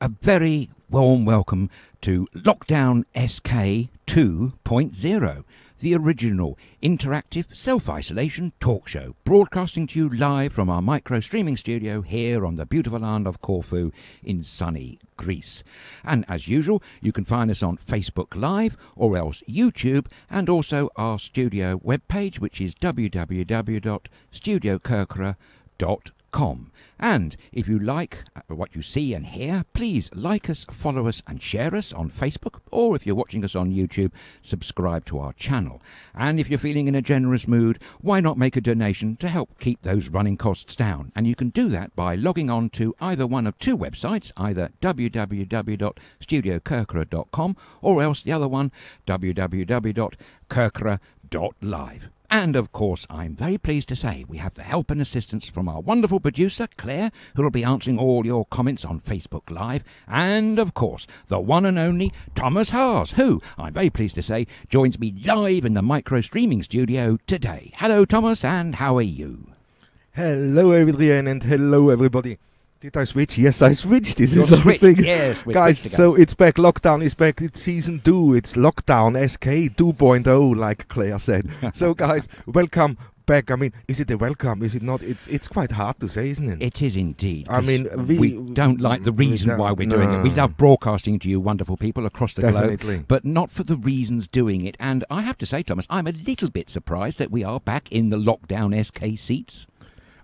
A very warm welcome to Lockdown SK 2.0, the original interactive self-isolation talk show, broadcasting to you live from our micro streaming studio here on the beautiful island of Corfu in sunny Greece. And as usual, you can find us on Facebook Live or else YouTube, and also our studio webpage, which is www.StudioKerkyra.com. And if you like what you see and hear, please like us, follow us and share us on Facebook, or if you're watching us on YouTube, subscribe to our channel. And if you're feeling in a generous mood, why not make a donation to help keep those running costs down? And you can do that by logging on to either one of two websites, either www.StudioKerkyra.com or else the other one, www.kerkyra.live. And, of course, I'm very pleased to say we have the help and assistance from our wonderful producer, Claire, who will be answering all your comments on Facebook Live. And, of course, the one and only Thomas Haas, who, I'm very pleased to say, joins me live in the micro streaming studio today. Hello, Thomas, and how are you? Hello, Adrian, and hello, everybody. Did I switch? Yes, I switched. This You're is something. switched. Yes, we're guys, switched so it's back. Lockdown is back. It's season 2. It's Lockdown SK 2.0, like Claire said. So, guys, welcome back. I mean, is it a welcome? Is it not? It's quite hard to say, isn't it? It is indeed. I mean, we don't like the reason why we're doing it. We love broadcasting to you wonderful people across the globe, but not for the reasons doing it. And I have to say, Thomas, I'm a little bit surprised that we are back in the Lockdown SK seats.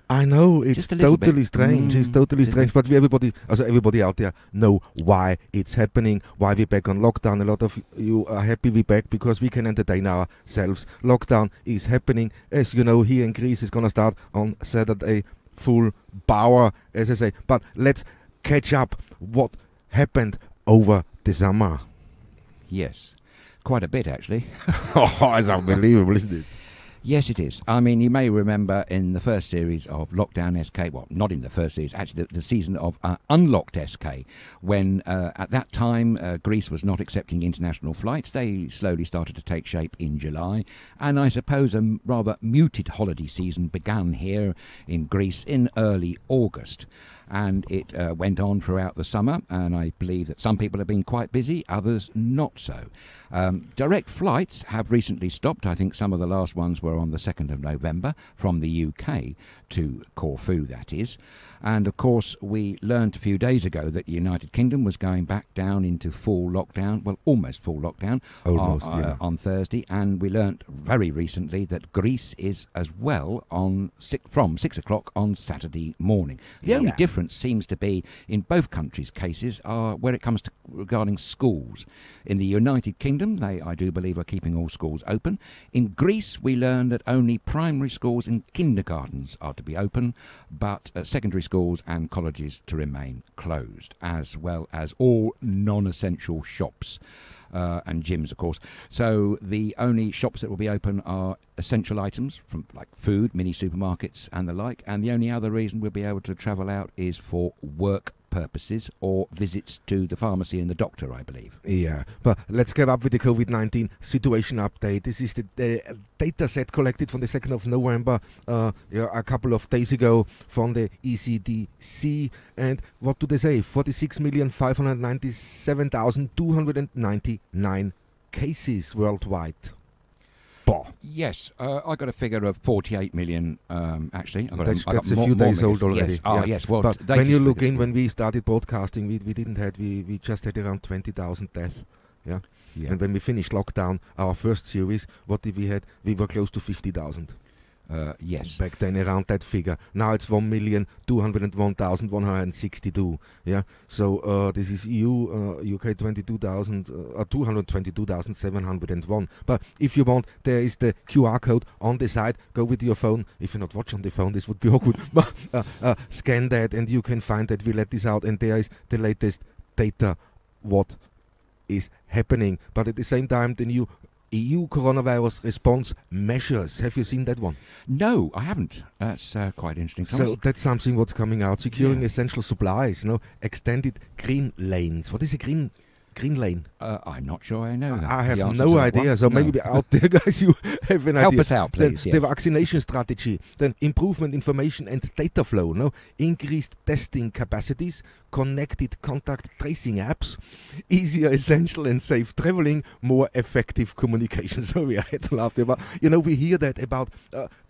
I know, it's totally strange. It's totally strange, but everybody out there know why it's happening, why we're back on lockdown. A lot of you are happy we're back because we can entertain ourselves. Lockdown is happening. As you know, here in Greece it's going to start on Saturday, full power, as I say. But let's catch up what happened over the summer. Yes, quite a bit actually. Oh, it's unbelievable, isn't it? Yes, it is. I mean, you may remember in the first series of Lockdown SK, well, not in the first series, actually the season of Unlocked SK, when at that time Greece was not accepting international flights. They slowly started to take shape in July, and I suppose a rather muted holiday season began here in Greece in early August. And it went on throughout the summer, and I believe that some people have been quite busy, others not so. Direct flights have recently stopped. I think some of the last ones were on the 2nd of November from the UK to Corfu, that is. And, of course, we learned a few days ago that the United Kingdom was going back down into full lockdown, well, almost full lockdown, on Thursday. And we learnt very recently that Greece is as well from 6 o'clock on Saturday morning. The only difference seems to be in both countries' cases are where it comes to regarding schools. In the United Kingdom, they, I do believe, are keeping all schools open. In Greece, we learned that only primary schools and kindergartens are to be open, but secondary schools and colleges to remain closed, as well as all non-essential shops and gyms, of course. So the only shops that will be open are essential items from like food, mini supermarkets and the like, and the only other reason we'll be able to travel out is for work purposes or visits to the pharmacy and the doctor, I believe. Yeah, but let's get up with the COVID-19 situation update. This is the data set collected from the 2nd of November, a couple of days ago from the ECDC. And what do they say? 46,597,299 cases worldwide. Yes, I got a figure of 48 million, actually. That's a few days old already. Yes, yes. Well, but when you look in, when we started broadcasting, we just had around 20,000 deaths. Yeah? And when we finished lockdown, our first series, what did we had? We were close to 50,000. Yes. Back then around that figure. Now it's 1,201,162. Yeah. So this is UK 222,701. But if you want, there is the QR code on the side. Go with your phone. If you're not watching the phone, this would be awkward. Scan that and you can find that we let this out. And there is the latest data, what is happening. But at the same time, the new EU coronavirus response measures. Have you seen that one? No, I haven't. That's quite interesting. Thomas. So that's something what's coming out. Securing essential supplies, extended green lanes. What is a green lane? I'm not sure I know that. I have no idea. So maybe out there, guys, you have an idea. Help us out, please. The vaccination strategy, then improvement information and data flow. Increased testing capacities, connected contact tracing apps, easier, essential and safe traveling, more effective communication. Sorry, I had to laugh there. But, we hear that about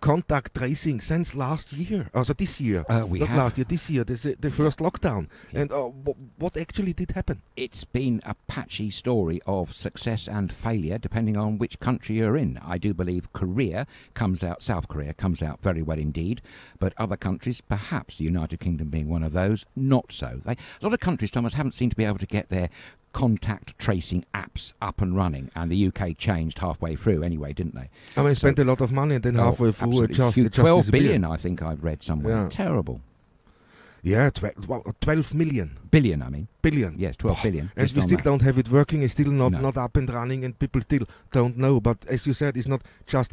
contact tracing since last year. Also this year. Last year, this year. The first lockdown. Yeah. And what actually did happen? It's been a patchy story of success and failure, depending on which country you're in. I do believe South Korea comes out very well indeed, but other countries, perhaps the United Kingdom being one of those, not so. A lot of countries, Thomas, haven't seemed to be able to get their contact tracing apps up and running, and the UK changed halfway through anay, didn't they? I mean, spent a lot of money and then halfway through it just 12 billion, I think I've read somewhere. Yeah. Terrible. Yeah, 12 million. Billion, I mean. Billion. Yes, 12 billion. And we still don't have it working. It's still not up and running, and people still don't know. But as you said, it's not just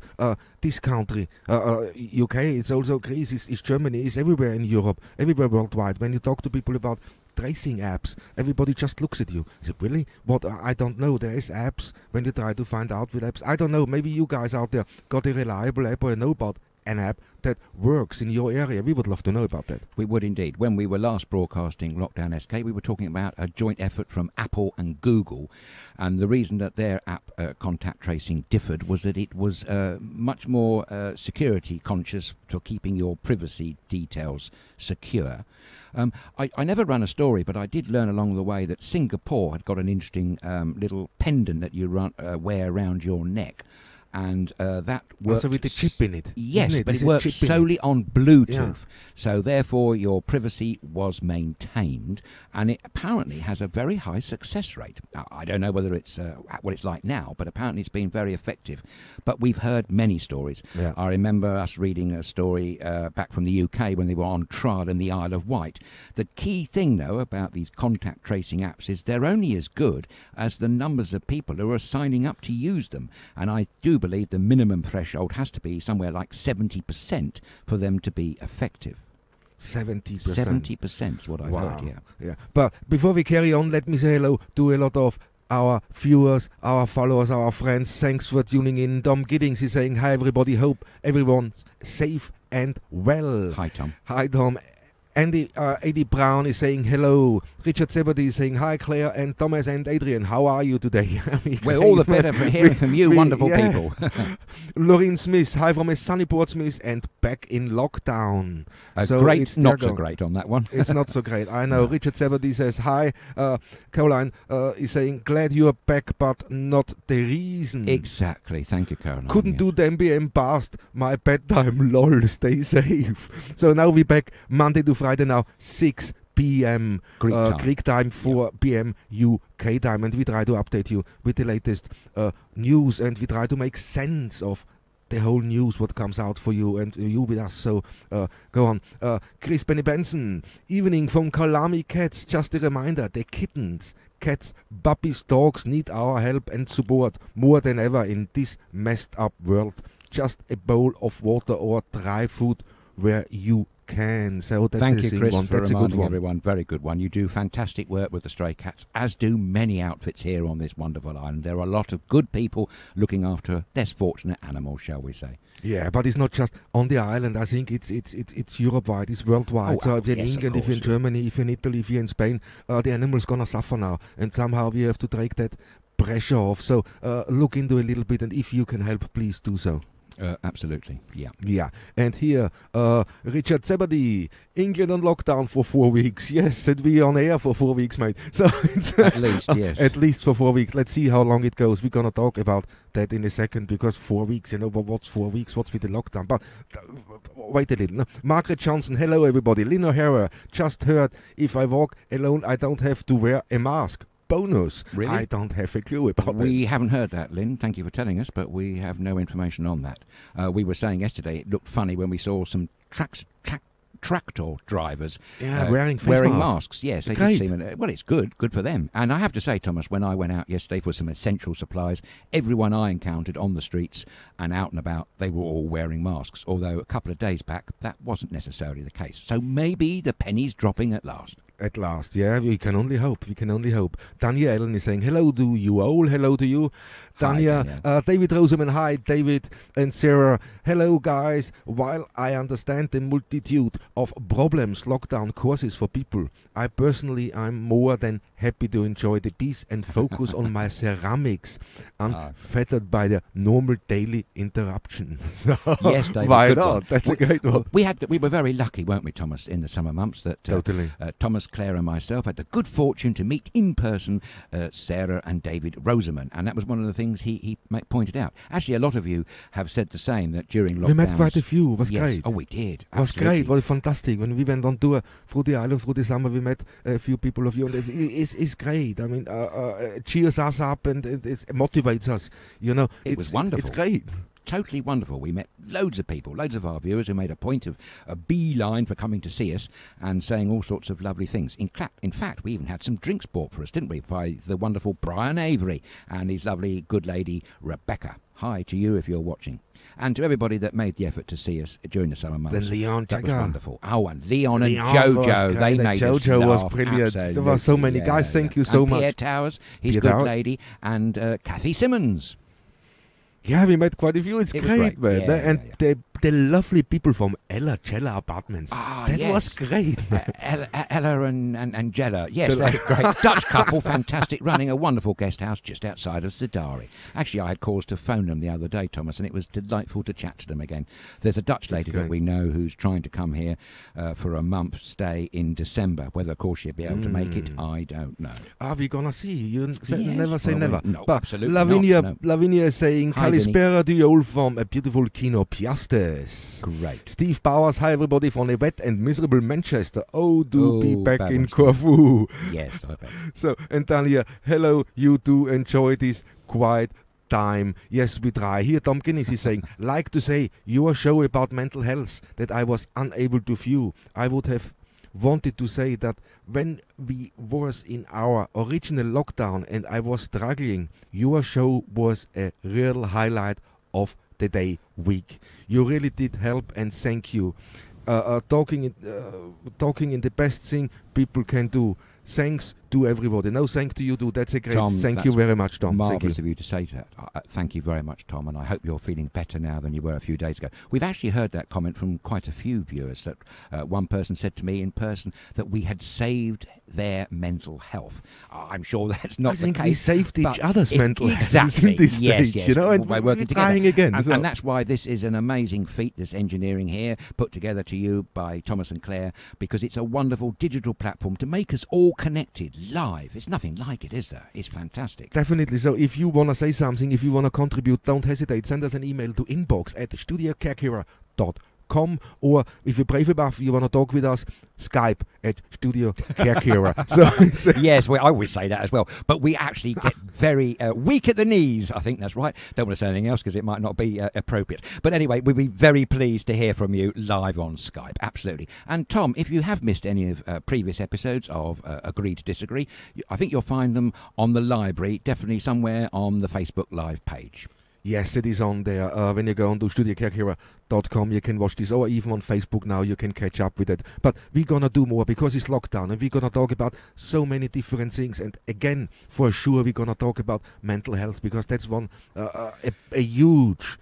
this country, UK. It's also Greece, it's Germany, it's everywhere in Europe, everywhere worldwide. When you talk to people about tracing apps, everybody just looks at you. Is it really? What? I don't know. There is apps when you try to find out with apps. I don't know. Maybe you guys out there got a reliable app or know about an app that works in your area. We would love to know about that. We would indeed. When we were last broadcasting Lockdown SK, we were talking about a joint effort from Apple and Google, and the reason that their app contact tracing differed was that it was much more security conscious for keeping your privacy details secure. I never ran a story, but I did learn along the way that Singapore had got an interesting little pendant that you wear around your neck. And that works. Also with the chip in it. Yes, but it works solely on Bluetooth. Yeah. So therefore your privacy was maintained, and it apparently has a very high success rate. Now, I don't know whether it's what it's like now, but apparently it's been very effective. But we've heard many stories. Yeah. I remember us reading a story back from the UK when they were on trial in the Isle of Wight. The key thing, though, about these contact tracing apps is they're only as good as the numbers of people who are signing up to use them. And I do believe the minimum threshold has to be somewhere like 70% for them to be effective. 70%. 70% is what I heard, yeah. But before we carry on, let me say hello to a lot of our viewers, our followers, our friends. Thanks for tuning in. Dom Giddings is saying, hi everybody, hope everyone's safe and well. Hi Tom. Hi Tom. Eddie Brown is saying hello. Richard Zebedee is saying hi, Claire and Thomas and Adrian. How are you today? We're all the better for hearing from you, wonderful people. Lorraine Smith, hi from a sunny Portsmouth and back in lockdown. Great, not so great on that one. It's not so great, I know. Richard Zebedee says hi. Caroline is saying glad you are back, but not the reason. Exactly, thank you, Caroline. Couldn't do the MBM past my bedtime, lol, stay safe. So now we're back Monday to Friday now, 6 p.m. Greek time, 4 p.m. UK time, and we try to update you with the latest news, and we try to make sense of the whole news, what comes out for you, and you with us. So go on. Chris Benny Benson, evening from Kalami Cats. Just a reminder, the kittens, cats, puppies, dogs need our help and support more than ever in this messed up world. Just a bowl of water or dry food where you can. So that's Thank you, Chris, for reminding everyone. Very good one. You do fantastic work with the stray cats, as do many outfits here on this wonderful island. There are a lot of good people looking after less fortunate animals, shall we say. Yeah, but it's not just on the island. I think it's Europe-wide, it's worldwide. So if you're in England, if you're in Germany, if you're in Italy, if you're in Spain, the animal's gonna suffer now, and somehow we have to take that pressure off. So look into a little bit, and if you can help, please do so. Absolutely, yeah. Yeah, and here, Richard Zebedee, England on lockdown for 4 weeks. Yes, and we on air for 4 weeks, mate. So it's at least, yes. At least for 4 weeks. Let's see how long it goes. We're going to talk about that in a second, because 4 weeks, what's 4 weeks? What's with the lockdown? But wait a little. No? Margaret Johnson, hello everybody. Lynn O'Hara, just heard, if I walk alone, I don't have to wear a mask. Bonus. Really? I don't have a clue about that. We haven't heard that, Lynn. Thank you for telling us, but we have no information on that. We were saying yesterday it looked funny when we saw some tractor drivers wearing masks. Yes, they did seem, well, it's good for them. And I have to say, Thomas, when I went out yesterday for some essential supplies, everyone I encountered on the streets and out and about, they were all wearing masks, although a couple of days back that wasn't necessarily the case. So maybe the penny's dropping at last. At last, yeah, we can only hope. Daniel Allen is saying hello to you all. Hello to you. Dania, David Roseman, hi David and Sarah. Hello guys. While I understand the multitude of problems lockdown causes for people, I personally am more than happy to enjoy the peace and focus on my ceramics, unfettered by the normal daily interruption. So yes, David. Why not? That's a great one. We were very lucky, weren't we, Thomas, in the summer months that totally. Thomas, Claire, and myself had the good fortune to meet in person Sarah and David Roseman, and that was one of the things he pointed out. Actually, a lot of you have said the same, that during lockdowns... We met quite a few. It was great. Oh, we did. It was great. It was fantastic. When we went on tour through the island, through the summer, we met a few people of you, and it's great. I mean, cheers us up and it motivates us. You know, it was wonderful. It's great. Totally wonderful. We met loads of people, loads of our viewers who made a point of a beeline for coming to see us and saying all sorts of lovely things. In fact, we even had some drinks bought for us, didn't we, by the wonderful Brian Avery and his lovely good lady Rebecca. Hi to you if you're watching. And to everybody that made the effort to see us during the summer months. Then Leon That Jagger. was wonderful. Oh, and Leon and Jojo, they made us Jojo laugh. was brilliant. Absolutely. There were so many guys. Thank you so and much. Pierre Towers, his good lady, and Kathy Simmons. Yeah, we met quite a few. It's great, man. Yeah, and the lovely people from Ella Cella Apartments. That was great. Ella and Jella. Yes, they're great. Dutch couple, fantastic, running a wonderful guest house just outside of Sidari. Actually, I had cause to phone them the other day, Thomas, and it was delightful to chat to them again. There's a Dutch lady that we know who's trying to come here for a month stay in December. Whether, of course, she'll be able to make it, I don't know. Are we going to see? You never say never. No, but absolutely Lavinia, not. No. Lavinia is saying, Kalispera to you all from a beautiful Kino Piastes. Great. Steve Bowers, hi everybody from a wet and miserable Manchester. Oh, do be back in Corfu. Yes, I bet. So, and Dania, hello, you do enjoy this quiet time. Yes, we try. Here, Tom Guinness is saying, like to say, your show about mental health that I was unable to view. I would have wanted to say that when we was in our original lockdown and I was struggling, your show was a real highlight of the day week. You really did help, and thank you. Talking in the best thing people can do. Thanks to everybody. No, thanks to you too. That's a great. Tom, thank you very much, Tom. Marvellous of you to say that. Thank you very much, Tom, and I hope you're feeling better now than you were a few days ago. We've actually heard that comment from quite a few viewers. That one person said to me in person that we had saved their mental health. I'm sure that's not the case. We saved each other's mental health in this stage, yes, you know, and we're working together. Trying again. And that's why this is an amazing feat, this engineering here, put together to you by Thomas and Claire, because it's a wonderful digital platform to make us all connected live. It's nothing like it, is there? It's fantastic. Definitely. So if you want to say something, if you want to contribute, don't hesitate. Send us an email to inbox@StudioKerkyra.com. Or if you're brave enough, you want to talk with us, Skype at StudioKerkyra. So yes, I always say that as well. But we actually get very weak at the knees. I think that's right. Don't want to say anything else because it might not be appropriate. But anyway, we'll be very pleased to hear from you live on Skype. Absolutely. And Tom, if you have missed any of previous episodes of Agree to Disagree, I think you'll find them on the library, definitely somewhere on the Facebook Live page. Yes, it is on there. When you go on to StudioKerkyra.com, you can watch this, or even on Facebook now, you can catch up with it. But we're going to do more because it's lockdown, and we're going to talk about so many different things. And again, for sure, we're going to talk about mental health because that's one a huge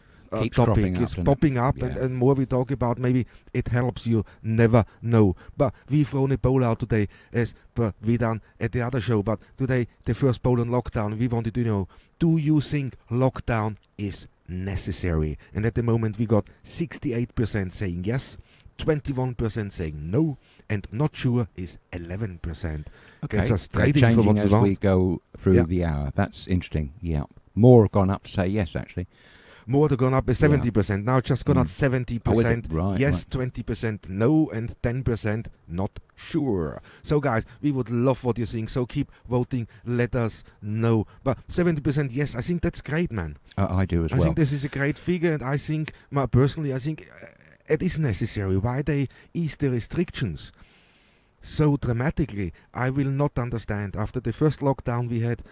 topic. It's popping up, yeah. and more we talk about, maybe it helps you never know. But we've thrown a poll out today, as we done at the other show. But today, the first poll on lockdown, we wanted to know, do you think lockdown is necessary? And at the moment, we got 68% saying yes, 21% saying no, and not sure is 11%. Okay, Gets us straight in for what we as want. we go through the hour. That's interesting. Yeah, more have gone up to say yes, actually. More to gone up is 70%. Now just gone up 70%. Right, yes, right. 20% no, and 10% not sure. So guys, we would love what you think. So keep voting. Let us know. But 70% yes, I think that's great, man. I do as well. I think this is a great figure, and I think, personally, I think it is necessary. Why they ease the restrictions so dramatically, I will not understand. After the first lockdown we had,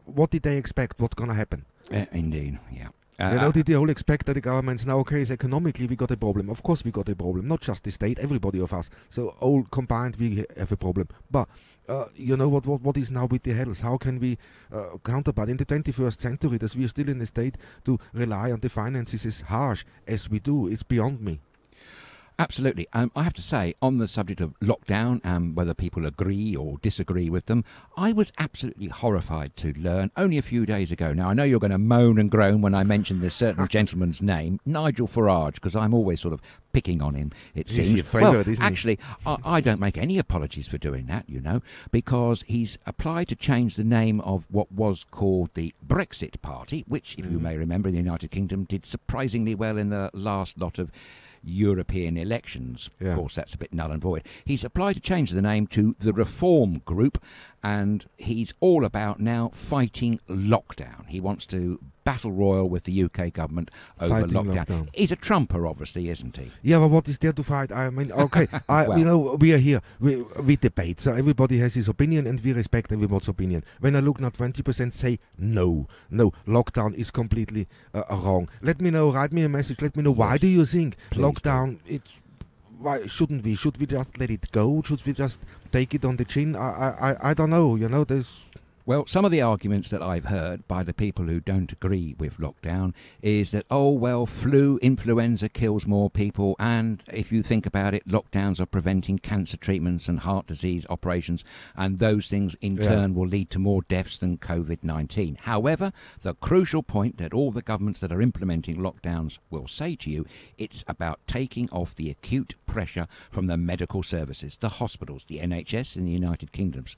what did they expect? What's going to happen? Indeed, yeah. Did they all expect that the governments now, okay, economically we got a problem? Of course we got a problem, not just the state, everybody of us. So all combined we have a problem. But what is now with the health? How can we counterpart in the 21st century that we are still in a state to rely on the finances as harsh as we do? It's beyond me. Absolutely. I have to say, on the subject of lockdown and whether people agree or disagree with them, I was absolutely horrified to learn only a few days ago. Now, I know you're going to moan and groan when I mention this certain gentleman's name, Nigel Farage, because I'm always sort of picking on him, it seems. He's your favourite, isn't he? Actually, I don't make any apologies for doing that, because he's applied to change the name of what was called the Brexit Party, which, if you may remember, in the United Kingdom did surprisingly well in the last lot of European elections. Yeah. Of course, that's a bit null and void. He's applied to change the name to the Reform Group, and he's all about now fighting lockdown. He wants to battle royal with the UK government over lockdown. He's a Trumper, obviously, isn't he? Yeah, but what is there to fight? I mean, okay, we are here. We debate, so everybody has his opinion, and we respect everybody's opinion. When I look now, 20% say no, lockdown is completely wrong. Let me know, write me a message, let me know, why do you think lockdown, why shouldn't we? Should we just let it go? Should we just take it on the chin? I don't know, there's... Well, some of the arguments that I've heard by the people who don't agree with lockdown is that, flu, influenza kills more people, and if you think about it, lockdowns are preventing cancer treatments and heart disease operations, and those things in turn will lead to more deaths than COVID-19. However, the crucial point that all the governments that are implementing lockdowns will say to you, it's about taking off the acute pressure from the medical services, the hospitals, the NHS in the United Kingdom's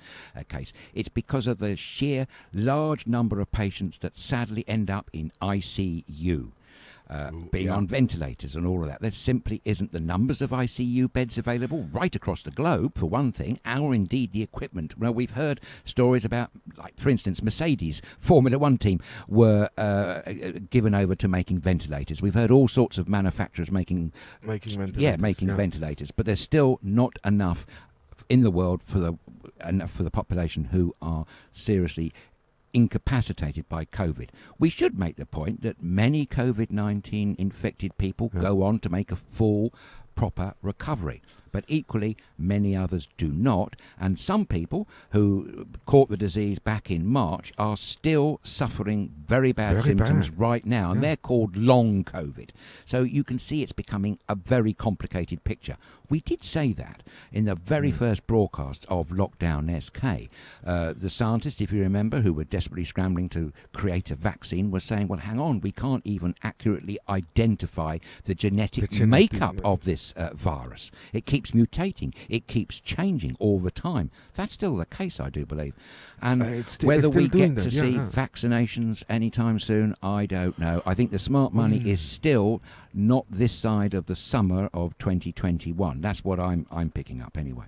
case. It's because of the sheer large number of patients that sadly end up in ICU, being on ventilators and all of that. There simply isn't the numbers of ICU beds available right across the globe, for one thing, or indeed the equipment. Well, we've heard stories about, like, for instance, Mercedes Formula One team were given over to making ventilators. We've heard all sorts of manufacturers making ventilators. Ventilators, but there's still not enough in the world for the population who are seriously incapacitated by COVID. We should make the point that many COVID-19 infected people go on to make a full, proper recovery. But equally, many others do not. And some people who caught the disease back in March are still suffering very bad symptoms right now. And they're called long COVID. So you can see it's becoming a very complicated picture. We did say that in the very first broadcast of Lockdown SK. The scientists, if you remember, who were desperately scrambling to create a vaccine, were saying, well, hang on, we can't even accurately identify the genetic makeup of this virus. It keeps mutating. It keeps changing all the time. That's still the case, I do believe. And whether we get to see vaccinations anytime soon, I don't know. I think the smart money is still not this side of the summer of 2021. That's what I'm picking up anyway.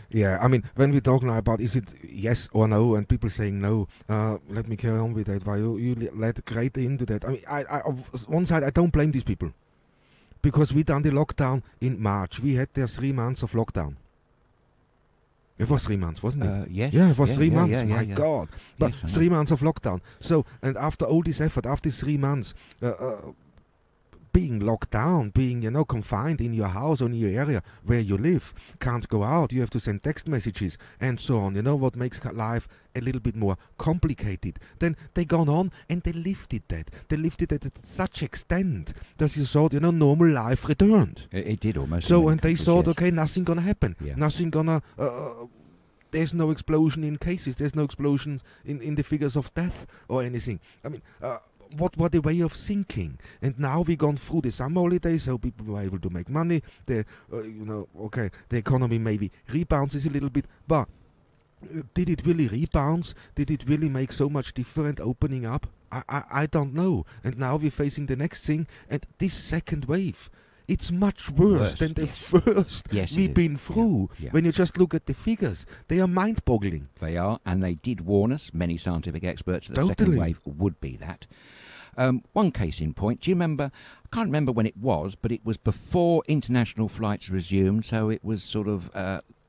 Yeah, I mean, when we talk now about is it yes or no, and people saying no, let me carry on with that. Why you let great into that? I mean, I on one side, I don't blame these people, because we done the lockdown in March. We had there 3 months of lockdown. It was 3 months, wasn't it? Yes. Yeah, it was 3 months. My God. But yes, 3 months of lockdown. So, and after all this effort, after 3 months, being locked down, being, confined in your house or in your area where you live, can't go out, you have to send text messages and so on, what makes life a little bit more complicated. Then they gone on and they lifted that. They lifted it at such extent that you thought, normal life returned. It did almost. So, and they thought, okay, nothing gonna happen. Yeah. Nothing gonna... there's no explosion in cases. There's no explosions in the figures of death or anything. I mean... what a way of thinking. And now we've gone through the summer holidays, so people were able to make money. The economy maybe rebounds a little bit, but did it really rebound? Did it really make so much difference opening up? I don't know. And now we're facing the next thing, and this second wave. It's much worse than the first we've been through. Yeah. When you just look at the figures, they are mind-boggling. They are, and they did warn us, many scientific experts, that the second wave would be that. One case in point, do you remember, I can't remember when it was, but it was before international flights resumed, so it was sort of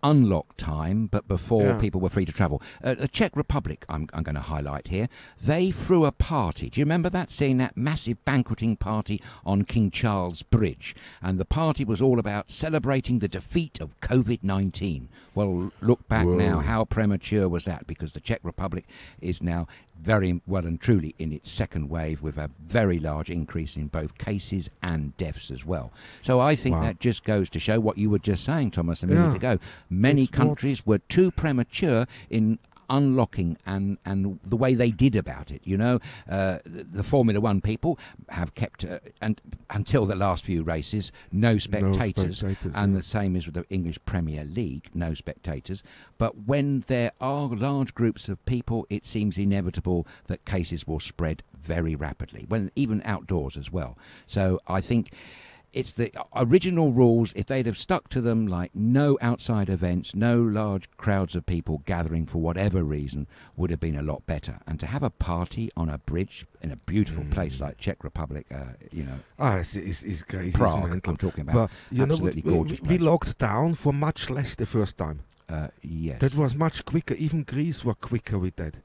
unlocked time, but before people were free to travel. The Czech Republic, I'm going to highlight here, they threw a party. Do you remember that? Seeing that massive banqueting party on King Charles Bridge. And the party was all about celebrating the defeat of COVID-19. Well, look back now, how premature was that? Because the Czech Republic is now very well and truly in its second wave, with a very large increase in both cases and deaths as well. So I think that just goes to show what you were just saying, Thomas, a minute ago. Many countries were too premature in unlocking and the way they did about it. You know, the Formula One people have kept and until the last few races no spectators, and the same is with the English Premier League, no spectators. But when there are large groups of people, it seems inevitable that cases will spread very rapidly, when even outdoors as well. So I think it's the original rules. If they'd have stuck to them, like no outside events, no large crowds of people gathering for whatever reason, would have been a lot better. And to have a party on a bridge in a beautiful place like Czech Republic, you know, it's crazy. Prague, it's I'm talking about. But you absolutely know, gorgeous we place. locked down for much less the first time. Yes, that was much quicker. Even Greece were quicker with that.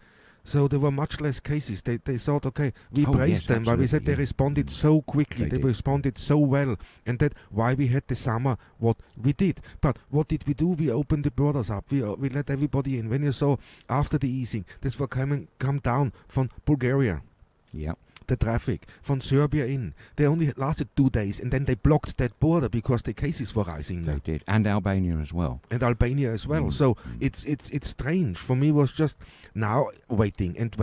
So there were much less cases. They thought, okay, we praised them, but we said they responded so quickly, they responded so well, and that why we had the summer what we did. But what did we do? We opened the borders up. We let everybody in. When you saw after the easing, this were come down from Bulgaria. Yeah. The traffic from Serbia in. They only lasted 2 days, and then they blocked that border because the cases were rising. They did, and Albania as well. So it's strange. For me, was just now waiting, and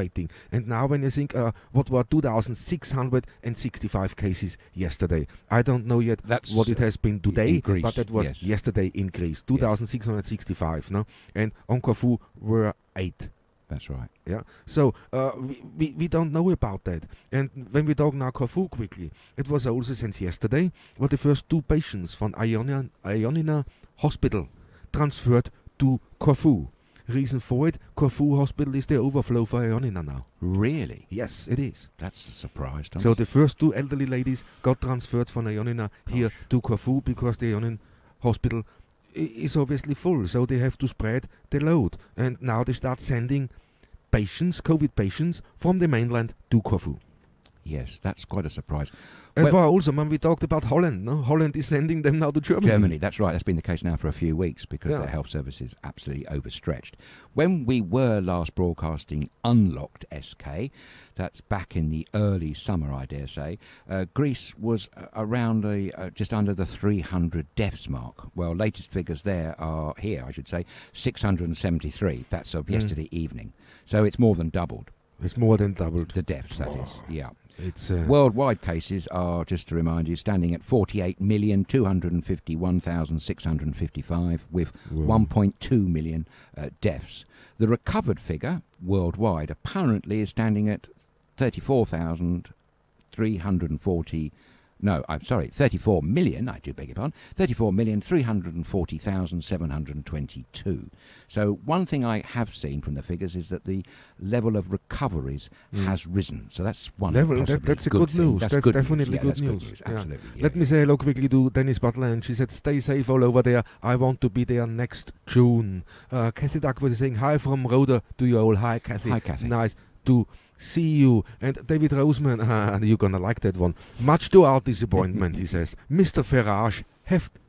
now when you think what were 2,665 cases yesterday. I don't know yet what it has been today, but that was yesterday in Greece, 2,665. No, and on Corfu were 8. That's right. Yeah. So we don't know about that. And when we talk now Corfu quickly, it was also since yesterday were the first 2 patients from Ioannina Hospital transferred to Corfu. Reason for it, Corfu Hospital is the overflow for Ioannina now. Really? Yes, it is. That's a surprise, Thomas. So the first 2 elderly ladies got transferred from Ioannina here to Corfu because the Ioannina Hospital is obviously full, so they have to spread the load. And now they start sending patients, COVID patients, from the mainland to Corfu. Yes, that's quite a surprise. And also, when we talked about Holland, no? Holland is sending them now to Germany. That's right. That's been the case now for a few weeks because their health service is absolutely overstretched. When we were last broadcasting Unlocked SK, that's back in the early summer, I dare say, Greece was around just under the 300 deaths mark. Well, latest figures there are here, I should say, 673. That's of yesterday evening. So it's more than doubled. It's more than doubled. The deaths, that is, yeah. It's worldwide cases are, just to remind you, standing at 48,251,655 with 1.2 million much. The recovered figure worldwide apparently is standing at 34 million, I do beg your pardon, 34,340,722. So one thing I have seen from the figures is that the level of recoveries has risen. So that's one that's good news. That's definitely good news. Absolutely. Yeah. Let me say hello quickly to Dennis Butler, and she said, stay safe all over there. I want to be there next June. Cassie Duck was saying, hi from Roda to you all. Hi, Cassie. Hi, Cassie. Nice to see you. And David Roseman, you're gonna like that one. Much to our disappointment, he says, Mr. Farage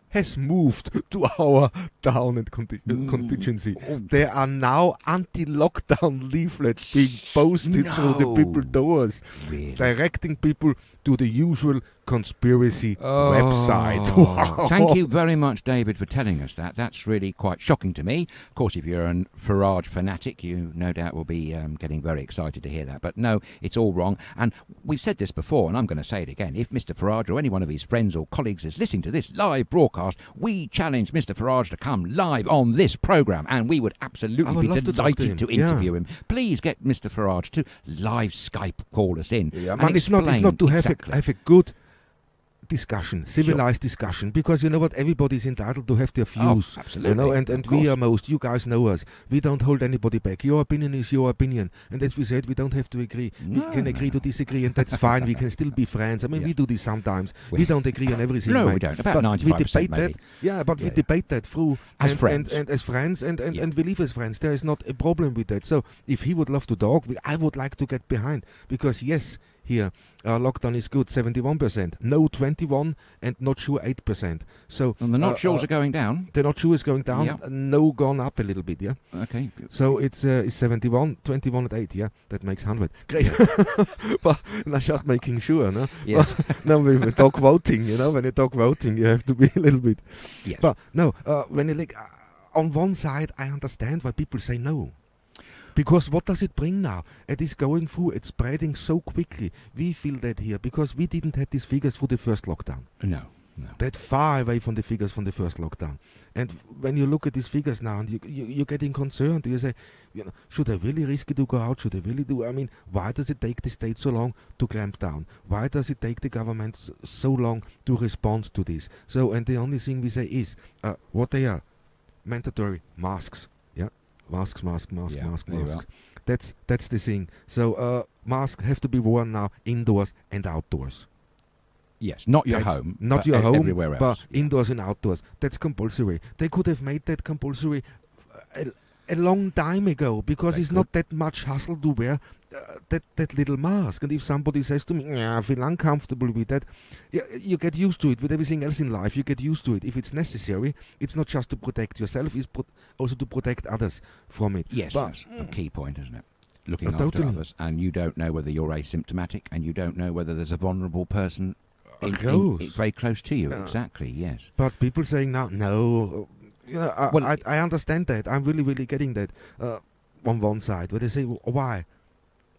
has moved to our town and contingency. There are now anti-lockdown leaflets being posted through the people doors, directing people to the usual conspiracy website. Wow. Thank you very much, David, for telling us that. That's really quite shocking to me. Of course, if you're a Farage fanatic, you no doubt will be getting very excited to hear that. But no, it's all wrong. And we've said this before, and I'm going to say it again. If Mr. Farage or any one of his friends or colleagues is listening to this live broadcast, we challenge Mr. Farage to come live on this programme, and we would absolutely be delighted to interview him. Please get Mr. Farage to live Skype call us in. Yeah, man, it's not to have a good discussion, civilized discussion, because you know what, everybody's entitled to have their views. Oh, absolutely. You know, and we are you guys know us. We don't hold anybody back. Your opinion is your opinion, and as we said, we don't have to agree. We can agree to disagree, and that's fine. We can still be friends. I mean, we do this sometimes. We don't agree on everything. No, we don't. About 95%, we debate maybe. that. We debate that through as friends, and as friends, and we live as friends. There is not a problem with that. So if he would love to talk, I would like to get behind, because yes. Here, lockdown is good, 71%. No, 21%, and not sure, 8%. So, and the not sures are going down. The not sure is going down. No, gone up a little bit. Yeah. Okay. So it's 71, 21 and 8. Yeah, that makes 100. Great. But I'm just making sure, no. Yeah. Now when we talk voting, you know, when you talk voting, you have to be a little bit. Yes. But no, when you look on one side, I understand why people say no. Because what does it bring now? It is going through, it's spreading so quickly. We feel that here, because we didn't have these figures for the first lockdown. No. That far away from the figures from the first lockdown. And when you look at these figures now, and you're getting concerned, you say, you know, should I really risk it to go out? Should I really do? I mean, why does it take the state so long to clamp down? Why does it take the government so long to respond to this? So, and the only thing we say is, what they are, mandatory masks. Masks. That's the thing. So masks have to be worn now indoors and outdoors. Yes, not your home, not your home, everywhere else. But indoors and outdoors. That's compulsory. They could have made that compulsory a long time ago, because it's not that much hassle to wear that little mask. And if somebody says to me, I feel uncomfortable with that, you get used to it. With everything else in life, you get used to it. If it's necessary, it's not just to protect yourself, it's also to protect others from it. Yes, that's a key point, isn't it? Looking after others, and you don't know whether you're asymptomatic, and you don't know whether there's a vulnerable person very close to you. Exactly, yes. But people saying now, no. You know, I understand that. I'm really, really getting that on one side, where they say, why?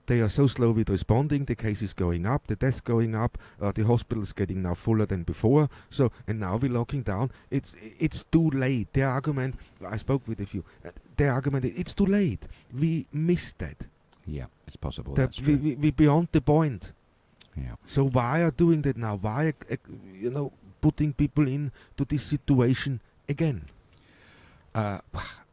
They are so slow with responding, the case is going up, the deaths going up, the hospitals getting now fuller than before, so, and now we're locking down. It's too late. Their argument, I spoke with a few, their argument, it's too late. We missed that. Yeah, it's possible. That that's true. we beyond the point. Yeah. So why are doing that now? Why, putting people into this situation again? I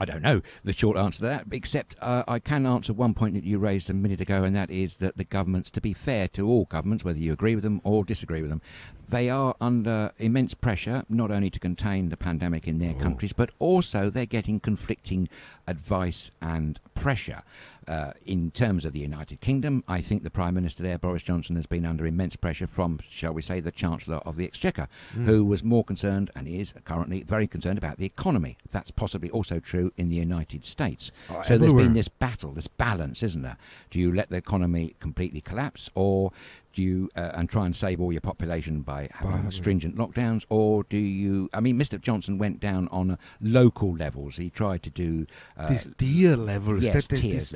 don't know the short answer to that, except I can answer one point that you raised a minute ago, and that is that the governments, to be fair to all governments, whether you agree with them or disagree with them, they are under immense pressure, not only to contain the pandemic in their countries, but also they're getting conflicting advice and pressure. In terms of the United Kingdom, I think the Prime Minister there, Boris Johnson, has been under immense pressure from, shall we say, the Chancellor of the Exchequer, who was more concerned, and is currently very concerned, about the economy. That's possibly also true in the United States. So everywhere. There's been this battle, this balance, isn't there? Do you let the economy completely collapse, or do you and try and save all your population by having stringent lockdowns, or do you... I mean, Mr. Johnson went down on local levels. He tried to do... these tier levels. Yes, tiers.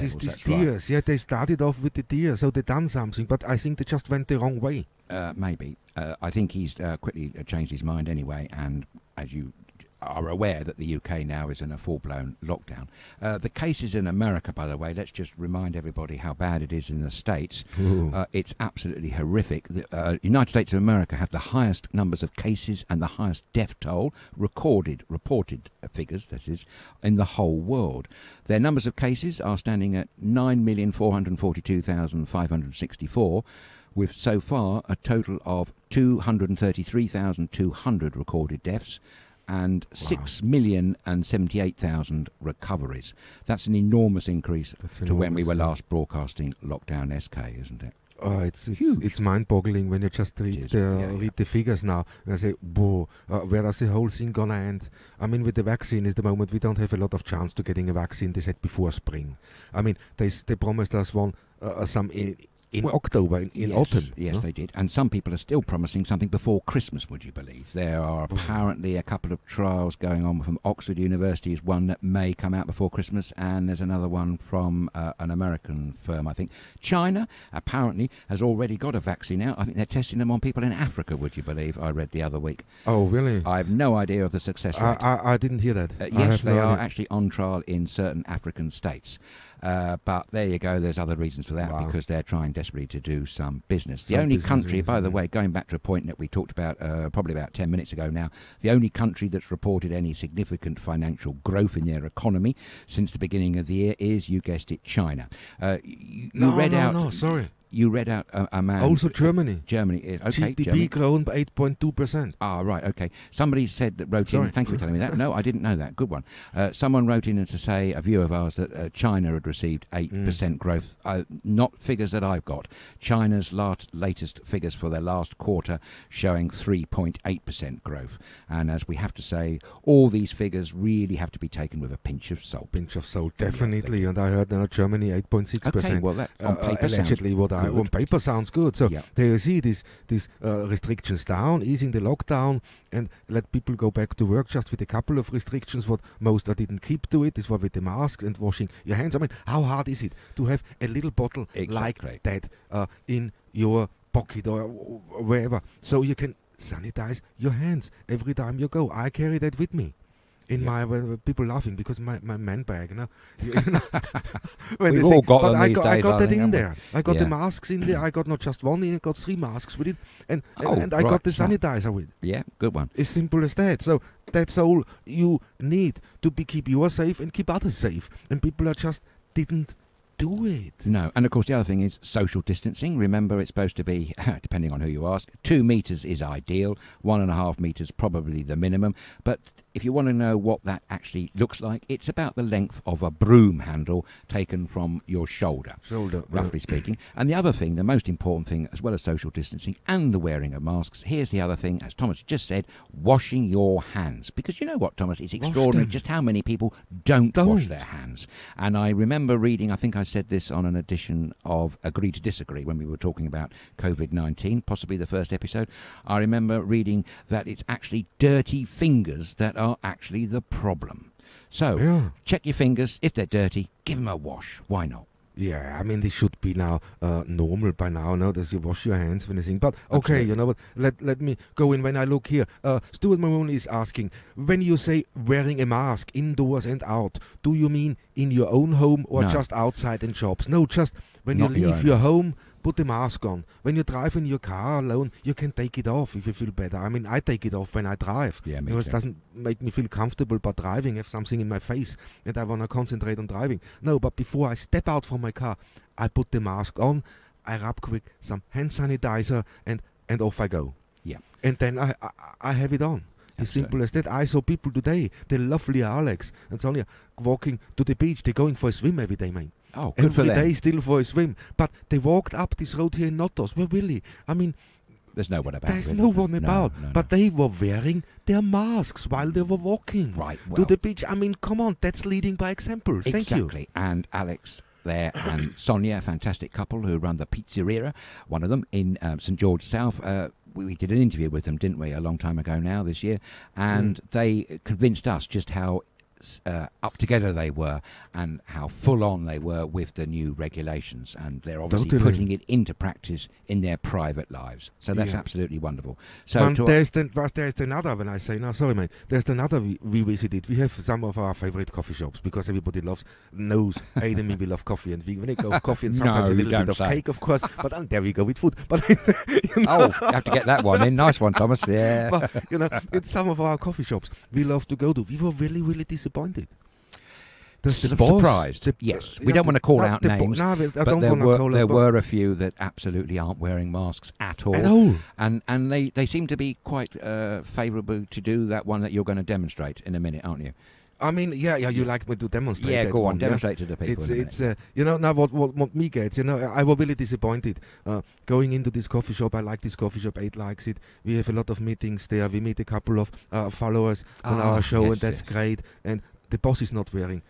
Right. Yeah, they started off with the tiers, so they done something, but I think they just went the wrong way. Maybe. I think he's quickly changed his mind anyway, and as you are aware that the UK now is in a full-blown lockdown. The cases in America, by the way, let's just remind everybody how bad it is in the States. It's absolutely horrific. The United States of America have the highest numbers of cases and the highest death toll, reported figures, this is, in the whole world. Their numbers of cases are standing at 9,442,564, with so far a total of 233,200 recorded deaths, and 6,078,000 recoveries. That's an enormous increase to when we were last broadcasting Lockdown SK, isn't it? It's mind-boggling when you just read the figures now. And I say, whoa, where is the whole thing gonna end? I mean, with the vaccine, at the moment we don't have a lot of chance to getting a vaccine. They said before spring. I mean, they promised us one in October, in autumn. Yes, they did. And some people are still promising something before Christmas, would you believe? There are apparently a couple of trials going on from Oxford University, is one that may come out before Christmas, and there's another one from an American firm, I think. China apparently has already got a vaccine out. I think they're testing them on people in Africa, would you believe? I read the other week. Oh, really? I have no idea of the success rate. I didn't hear that. Yes, they are actually on trial in certain African states. But there you go. There's other reasons for that because they're trying desperately to do some business. The only country, by the way, going back to a point that we talked about probably about 10 minutes ago now, the only country that's reported any significant financial growth in their economy since the beginning of the year is, you guessed it, China. You read out a man... Also Germany. Germany is... Okay, GDP grown by 8.2%. Ah, right, okay. Somebody said that wrote in... Thank you for telling me that. No, I didn't know that. Good one. Someone wrote in to say, a view of ours, that China had received 8% growth. Not figures that I've got. China's latest figures for their last quarter showing 3.8% growth. And as we have to say, all these figures really have to be taken with a pinch of salt. Pinch of salt, definitely. And I heard now Germany 8.6%. Okay, well, that on paper allegedly what on paper sounds good. So there you see these restrictions down, easing the lockdown, and let people go back to work just with a couple of restrictions. What most didn't keep to it is what with the masks and washing your hands. I mean, how hard is it to have a little bottle like that in your pocket or wherever, so you can sanitize your hands every time you go? I carry that with me. In my people laughing because my man bag, you know. We've all got them these days. I got that in there. I got the masks in there. I got not just one, I got 3 masks with it, and I got the sanitizer with it. Yeah, good one. As simple as that. So that's all you need to keep yourself safe and keep others safe. And people are just didn't do it. No, and of course the other thing is social distancing. Remember, it's supposed to be, depending on who you ask, 2 meters is ideal, 1.5 meters probably the minimum. But if you want to know what that actually looks like, it's about the length of a broom handle taken from your shoulder, roughly speaking. And the other thing, the most important thing, as well as social distancing and the wearing of masks, here's the other thing, as Thomas just said, washing your hands. Because you know what, Thomas, it's extraordinary just how many people don't wash their hands. And I remember reading, I think I said this on an edition of Agree to Disagree when we were talking about COVID-19, possibly the first episode. I remember reading that it's actually dirty fingers that are actually the problem. So, check your fingers. If they're dirty, give them a wash. Why not? Yeah, I mean, this should be now normal by now, that you wash your hands when you sing. But, okay, you know what, let me go in when I look here. Stuart Mahoney is asking, when you say wearing a mask indoors and out, do you mean in your own home or just outside in shops? No, just when you leave your home, put the mask on. When you drive in your car alone, you can take it off if you feel better. I mean, I take it off when I drive. Yeah, because it doesn't make me feel comfortable by driving, have something in my face, and I want to concentrate on driving. No, but before I step out from my car, I put the mask on, I rub quick some hand sanitizer, and off I go. Yeah. And then I have it on. As simple as that. I saw people today, the lovely Alex and Sonia, walking to the beach. They're going for a swim every day, mate. Oh, good for them. Every day still for a swim. But they walked up this road here in Notos. Where really? I mean, there's no one about. There's no one about. But they were wearing their masks while they were walking to the beach. I mean, come on, that's leading by example. Exactly. Thank you. And Alex there and Sonia, a fantastic couple who run the Pizzeria, one of them in St George South. We did an interview with them, didn't we, a long time ago now, this year, and they convinced us just how up together they were and how full on they were with the new regulations, and they're obviously putting it into practice in their private lives. So that's absolutely wonderful. So there's another, when I say, no, sorry mate, there's another we visited. We have some of our favorite coffee shops because everybody knows Aid and me, we love coffee, and we go coffee and sometimes a little bit of cake, of course, but there we go with food. But you have to get that one in. Nice one, Thomas. Yeah. But in some of our coffee shops we love to go to, we were really, really disappointed. Surprised. Yes, we don't want to call out names, but there were a few that absolutely aren't wearing masks at all. And they seem to be quite favourable to do that one that you're going to demonstrate in a minute, aren't you? I mean, you like me to demonstrate. Yeah, that go one, on, demonstrate to the people. It's now what me gets. I was really disappointed going into this coffee shop. I like this coffee shop. Aid likes it. We have a lot of meetings there. We meet a couple of followers on our show, and that's great. And the boss is not wearing.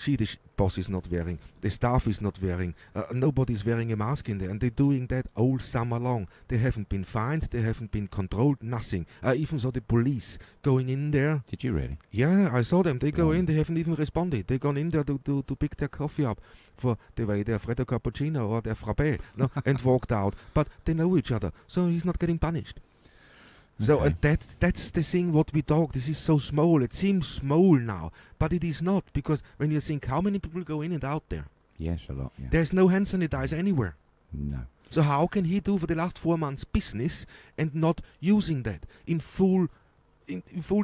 The boss is not wearing. The staff is not wearing. Nobody's wearing a mask in there, and they're doing that all summer long. They haven't been fined. They haven't been controlled. Nothing. Even saw the police going in there. Did you really? Yeah, I saw them. They go in. They haven't even responded. They gone in there to pick their coffee up for their Freddo Cappuccino or their Frappé, and walked out. But they know each other, so he's not getting punished. So that's the thing what we talk. This is so small. It seems small now, but it is not, because when you think how many people go in and out there. Yes, a lot. Yeah. There's no hand sanitizer anywhere. No. So how can he do for the last 4 months business and not using that in full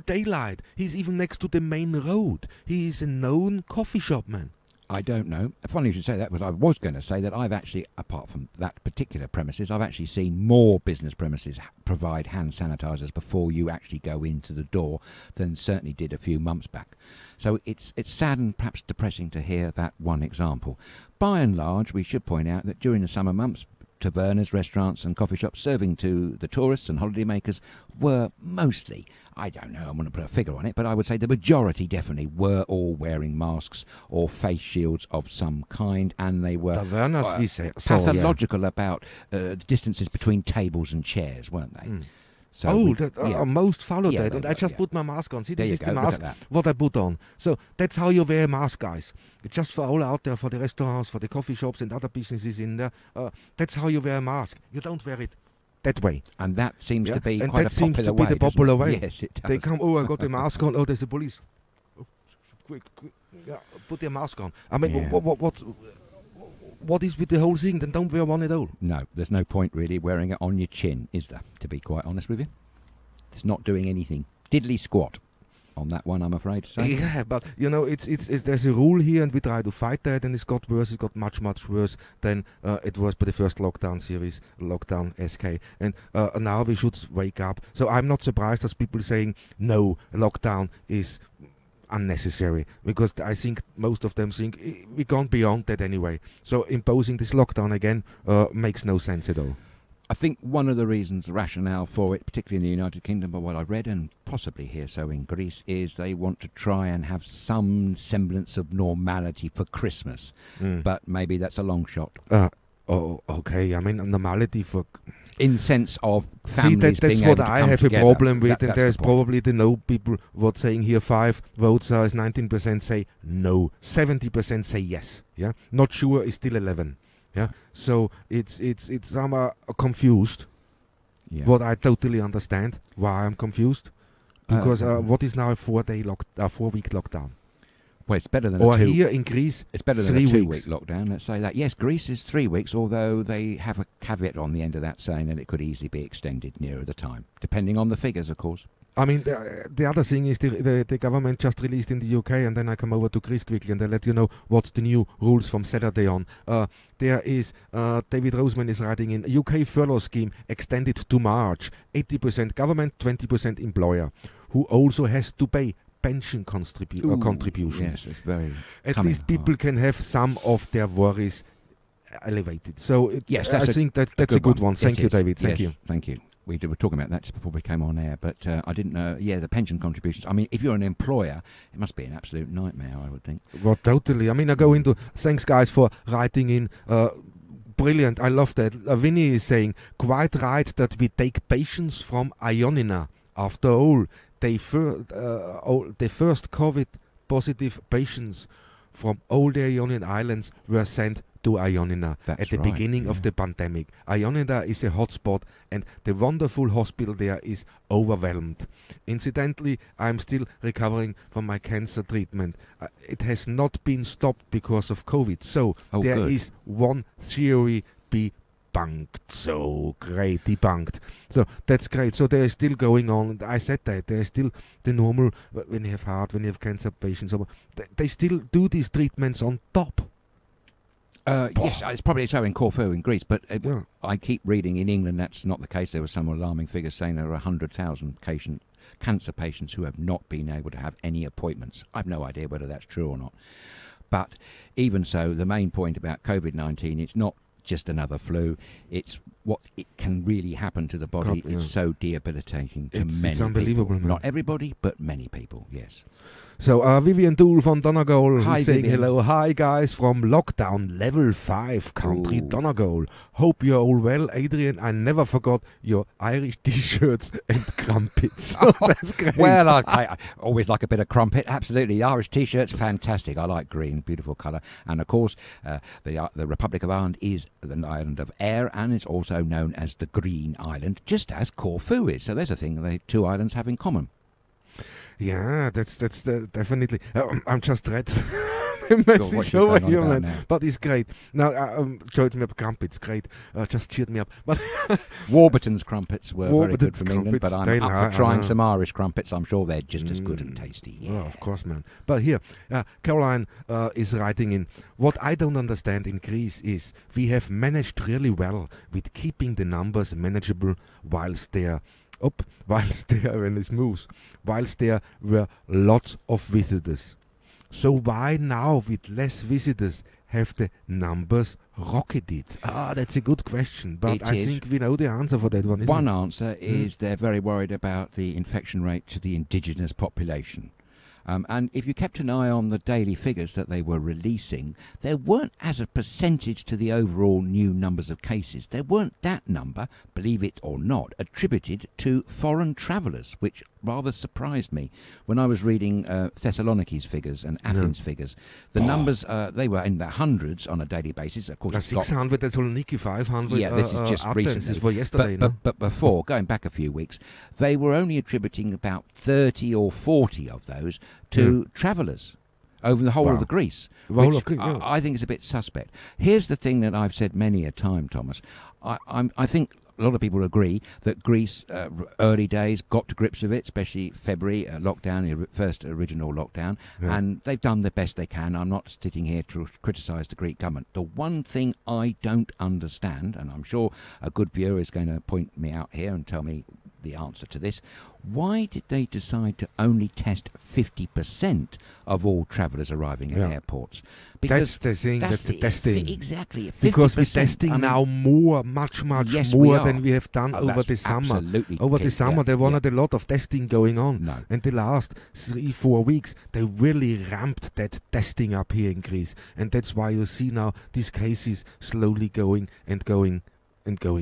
daylight? He's even next to the main road. He is a known coffee shop man. I don't know. Funny you should say that, because I was going to say that I've actually, apart from that particular premises, I've actually seen more business premises provide hand sanitizers before you actually go into the door than certainly did a few months back. So it's sad and perhaps depressing to hear that one example. By and large, we should point out that during the summer months, tavernas, restaurants and coffee shops serving to the tourists and holidaymakers were mostly, I don't know, I'm going to put a figure on it, but I would say the majority definitely were all wearing masks or face shields of some kind, and they were pathological about the distances between tables and chairs, weren't they? So most followed that, and I just put my mask on. See, this is the mask what I put on. So that's how you wear a mask, guys. It's just for all out there, for the restaurants, for the coffee shops and other businesses in there. That's how you wear a mask. You don't wear it that way. And that seems to be and quite that a popular way. seems to be the popular way. Yes, it does. They come, I got the mask on. Oh, there's the police. Oh, quick. Yeah, put your mask on. I mean, what is with the whole thing? Then don't wear one at all. No, there's no point really wearing it on your chin, is there? To be quite honest with you, it's not doing anything diddly squat on that one, I'm afraid to say. Yeah, but you know, it's there's a rule here, and we try to fight that, and it's got worse. It got much worse than it was by the first lockdown series, lockdown SK, and now we should wake up. So I'm not surprised as people saying no, lockdown is unnecessary, because I think most of them think we've gone beyond that anyway. So imposing this lockdown again makes no sense at all. I think one of the reasons, the rationale for it, particularly in the United Kingdom, by what I've read, and possibly here so in Greece, is they want to try and have some semblance of normality for Christmas. But maybe that's a long shot. Okay. I mean, normality for... In sense of families that's being what able to I come have together. a problem with, and there's the probably the no people what saying here 5 votes is 19% say no, 70% say yes. Yeah, not sure is still 11. Yeah, so it's I'm confused. Yeah. What I totally understand why I'm confused, because what is now a 4-week lockdown? Well, it's better than here in Greece. It's better than a 2-week lockdown. Let's say that. Yes, Greece is 3 weeks, although they have a caveat on the end of that saying that it could easily be extended nearer the time, depending on the figures, of course. I mean, the other thing is the government just released in the UK, and then I come over to Greece quickly and I let you know what's the new rules from Saturday on. There is, David Roseman is writing in, UK furlough scheme extended to March, 80% government, 20% employer, who also has to pay pension contribution. Yes, it's very... At least people can have some of their worries elevated. So I think that's a good one. Thank you, David. Thank you. Thank you. We were talking about that just before we came on air, but I didn't know. Yeah, the pension contributions. I mean, if you're an employer, it must be an absolute nightmare, I would think. Well, totally. I mean, I go into... Thanks, guys, for writing in... brilliant. I love that. Vinny is saying, quite right that we take patients from Ioannina. After all, the first COVID-positive patients from all the Ionian Islands were sent to Ioannina at the beginning of the pandemic. Ioannina is a hotspot, and the wonderful hospital there is overwhelmed. Incidentally, I'm still recovering from my cancer treatment. It has not been stopped because of COVID. So there is one theory debunked. So great, debunked. So that's great. So there is still going on. I said that there is still the normal, when you have heart, when you have cancer patients, they still do these treatments on top. Yes, it's probably so in Corfu in Greece, but I keep reading in England that's not the case. There were some alarming figures saying there are 100,000 cancer patients who have not been able to have any appointments. I have no idea whether that's true or not. But even so, the main point about COVID-19, it's not just another flu. It's what it can really happen to the body. It's so debilitating to many it's unbelievable, people. Not everybody, but many people, yes. So Vivian Dool from Donegal is saying Vivian. hello. Hi guys from lockdown level 5 country Donegal. Hope you're all well. Adrian, I never forgot your Irish t-shirts and crumpets. That's great. Well, I always like a bit of crumpet. Absolutely. The Irish t-shirts, fantastic. I like green, beautiful colour. And of course, the Republic of Ireland is the island of Air, and it's also known as the Green Island, just as Corfu is. So there's a thing the two islands have in common. Yeah, that's definitely. I'm just red. message over here, man. Now? But it's great. Now, joined me up crumpets, great. Just cheered me up. But Warburton's crumpets were very good from England, but I'm up for trying some Irish crumpets. I'm sure they're just as good and tasty. Yeah. Well, of course, man. But here, Caroline is writing in, what I don't understand in Greece is we have managed really well with keeping the numbers manageable whilst there when it moves, whilst there were lots of visitors. So why now with less visitors have the numbers rocketed? That's a good question, but I think we know the answer for that one. One answer is they're very worried about the infection rate to the indigenous population. And if you kept an eye on the daily figures that they were releasing, there weren't, as a percentage to the overall new numbers of cases, there weren't that number, believe it or not, attributed to foreign travellers, which rather surprised me when I was reading Thessaloniki's figures and Athens' figures. The numbers, they were in the hundreds on a daily basis. Of course, 600 Thessaloniki, 500. Yeah, this is just recently. This is for yesterday, but before, going back a few weeks, they were only attributing about 30 or 40 of those to travellers over the whole of Greece, which I think is a bit suspect. Here's the thing that I've said many a time, Thomas. I think a lot of people agree that Greece, early days, got to grips with it, especially February lockdown, first original lockdown, and they've done the best they can. I'm not sitting here to criticise the Greek government. The one thing I don't understand, and I'm sure a good viewer is going to point me out here and tell me the answer to this, why did they decide to only test 50% of all travellers arriving at airports? Because that's the thing, that's the testing. Exactly. 50%. Because we're testing now much more than we have done over the summer. Over the summer, there wasn't a lot of testing going on. No. And the last 3-4 weeks, they really ramped that testing up here in Greece. And that's why you see now these cases slowly going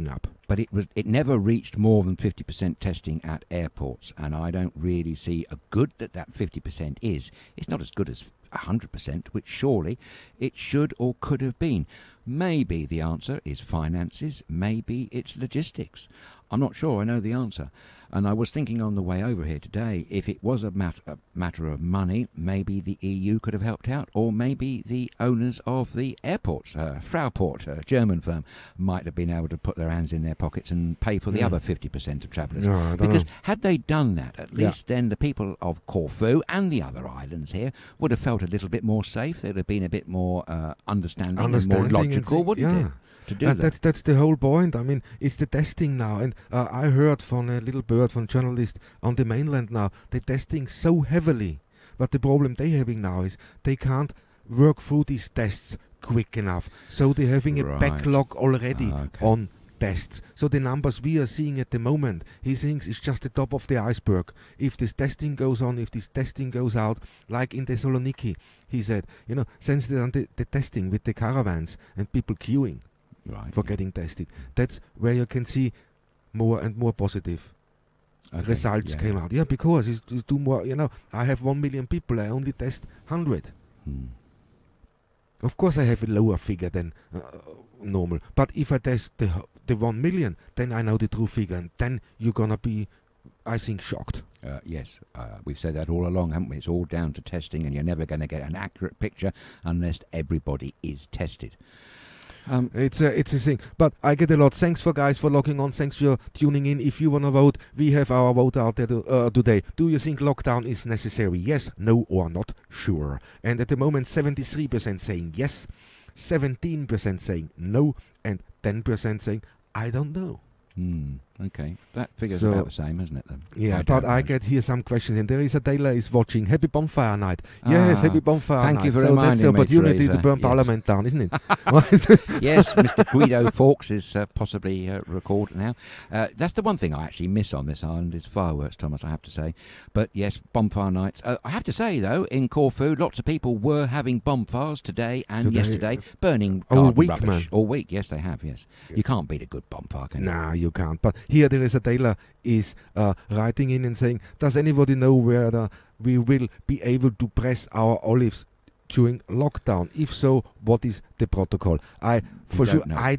up. But it never reached more than 50% testing at airports, and I don't really see a good that 50% is. It's not as good as 100%, which surely it should or could have been. Maybe the answer is finances, maybe it's logistics. I'm not sure I know the answer. And I was thinking on the way over here today, if it was a matter of money, maybe the EU could have helped out, or maybe the owners of the airports, Fraport, a German firm, might have been able to put their hands in their pockets and pay for the other 50% of travellers. No, because had they done that, at least then the people of Corfu and the other islands here would have felt a little bit more safe. They'd have been a bit more understanding and more logical, wouldn't it? To do that. That's the whole point. I mean, it's the testing now. And I heard from a little bird, from a journalist on the mainland now, they're testing so heavily. But the problem they're having now is they can't work through these tests quick enough. So they're having a backlog already on tests. So the numbers we are seeing at the moment, he thinks it's just the top of the iceberg. If this testing goes on, if this testing goes out, like in Thessaloniki, he said, since they done the testing with the caravans and people queuing, for getting tested. That's where you can see more and more positive results came out. Yeah, because it's do more. I have 1 million people. I only test 100. Of course, I have a lower figure than normal. But if I test the 1 million, then I know the true figure, and then you're gonna be, I think, shocked. Yes, we've said that all along, haven't we? It's all down to testing, and you're never going to get an accurate picture unless everybody is tested. It's a thing, but I get a lot. Thanks for logging on. Thanks for tuning in. If you wanna vote, we have our vote out there today. Do you think lockdown is necessary? Yes, no, or not sure? And at the moment, 73% saying yes, 17% saying no, and 10% saying I don't know. Okay, that figure's about the same, isn't it? Then? Yeah, but I get here some questions, and there is a Taylor is watching. Happy bonfire night. Yes, happy bonfire night. Thank you for reminding me. That's the opportunity to burn Parliament down, isn't it? Yes, Mr. Guido Fawkes is possibly recalled now. That's the one thing I actually miss on this island is fireworks, Thomas, I have to say. But yes, bonfire nights. I have to say, though, in Corfu, lots of people were having bonfires today and yesterday, burning garden rubbish. Man. All week, yes, they have, yes. You can't beat a good bonfire, can you? No, you can't. But here there is a Taylor is writing in and saying, does anybody know whether we will be able to press our olives during lockdown? If so, what is the protocol? I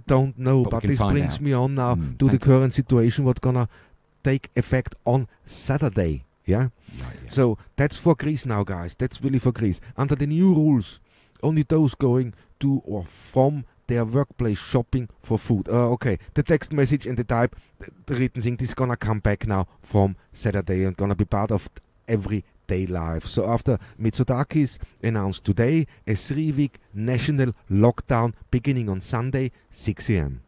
don't know, but this brings me on now to the current situation, what's gonna take effect on Saturday. Yeah? So that's for Greece now, guys. That's really for Greece. Under the new rules, only those going to or from their workplace shopping for food. Okay, the text message and the type, the written thing, this is gonna come back now from Saturday and gonna be part of everyday life. So after Mitsotakis announced today a 3-week national lockdown beginning on Sunday, 6 a.m.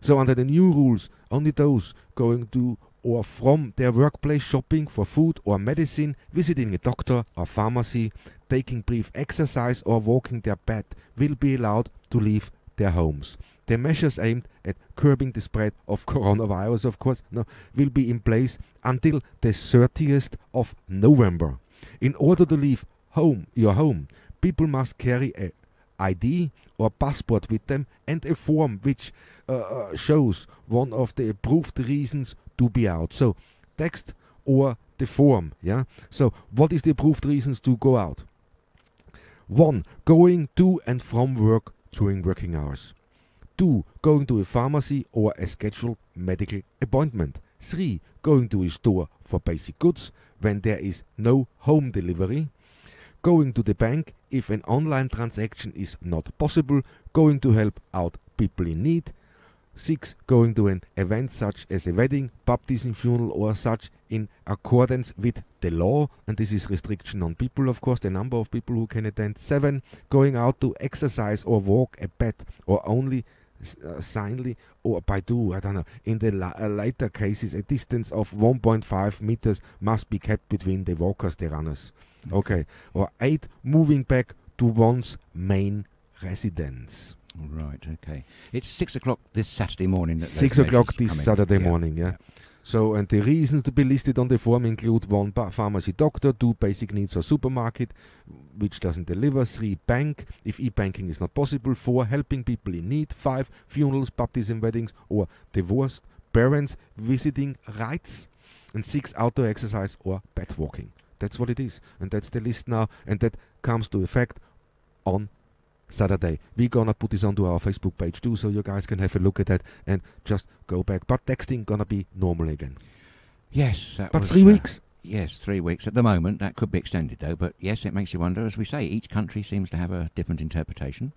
So under the new rules, only those going to or from their workplace shopping for food or medicine, visiting a doctor or pharmacy, taking brief exercise or walking their pet will be allowed to leave their homes. The measures aimed at curbing the spread of coronavirus, of course, will be in place until the 30th of November. In order to leave your home, people must carry a ID or passport with them and a form which shows one of the approved reasons to be out. So text or the form. Yeah. So what is the approved reasons to go out? 1. Going to and from work during working hours. 2. Going to a pharmacy or a scheduled medical appointment. 3. Going to a store for basic goods when there is no home delivery. Going to the bank if an online transaction is not possible. Going to help out people in need. 6. Going to an event such as a wedding, baptism, funeral or such in accordance with the law, and this is restriction on people, of course, the number of people who can attend. 7. Going out to exercise or walk a pet or only silently or by I don't know. In the later cases, a distance of 1.5 meters must be kept between the walkers, the runners. Okay. Or 8. Moving back to one's main residence. Right, okay. It's 6 o'clock this Saturday morning. 6 o'clock this Saturday morning, yeah. So, and the reasons to be listed on the form include 1. Pharmacy doctor, 2. Basic needs or supermarket, which doesn't deliver, 3. Bank, if e-banking is not possible, 4. Helping people in need, 5. Funerals, baptism, weddings or divorced parents, visiting rights, and 6. Outdoor exercise or pet walking. That's what it is, and that's the list now, and that comes to effect on Saturday. We're gonna put this onto our Facebook page too, so you guys can have a look at that and just go back. But texting gonna be normal again. Yes, but 3 weeks. Yes, 3 weeks at the moment. That could be extended though. But yes, it makes you wonder. As we say, each country seems to have a different interpretation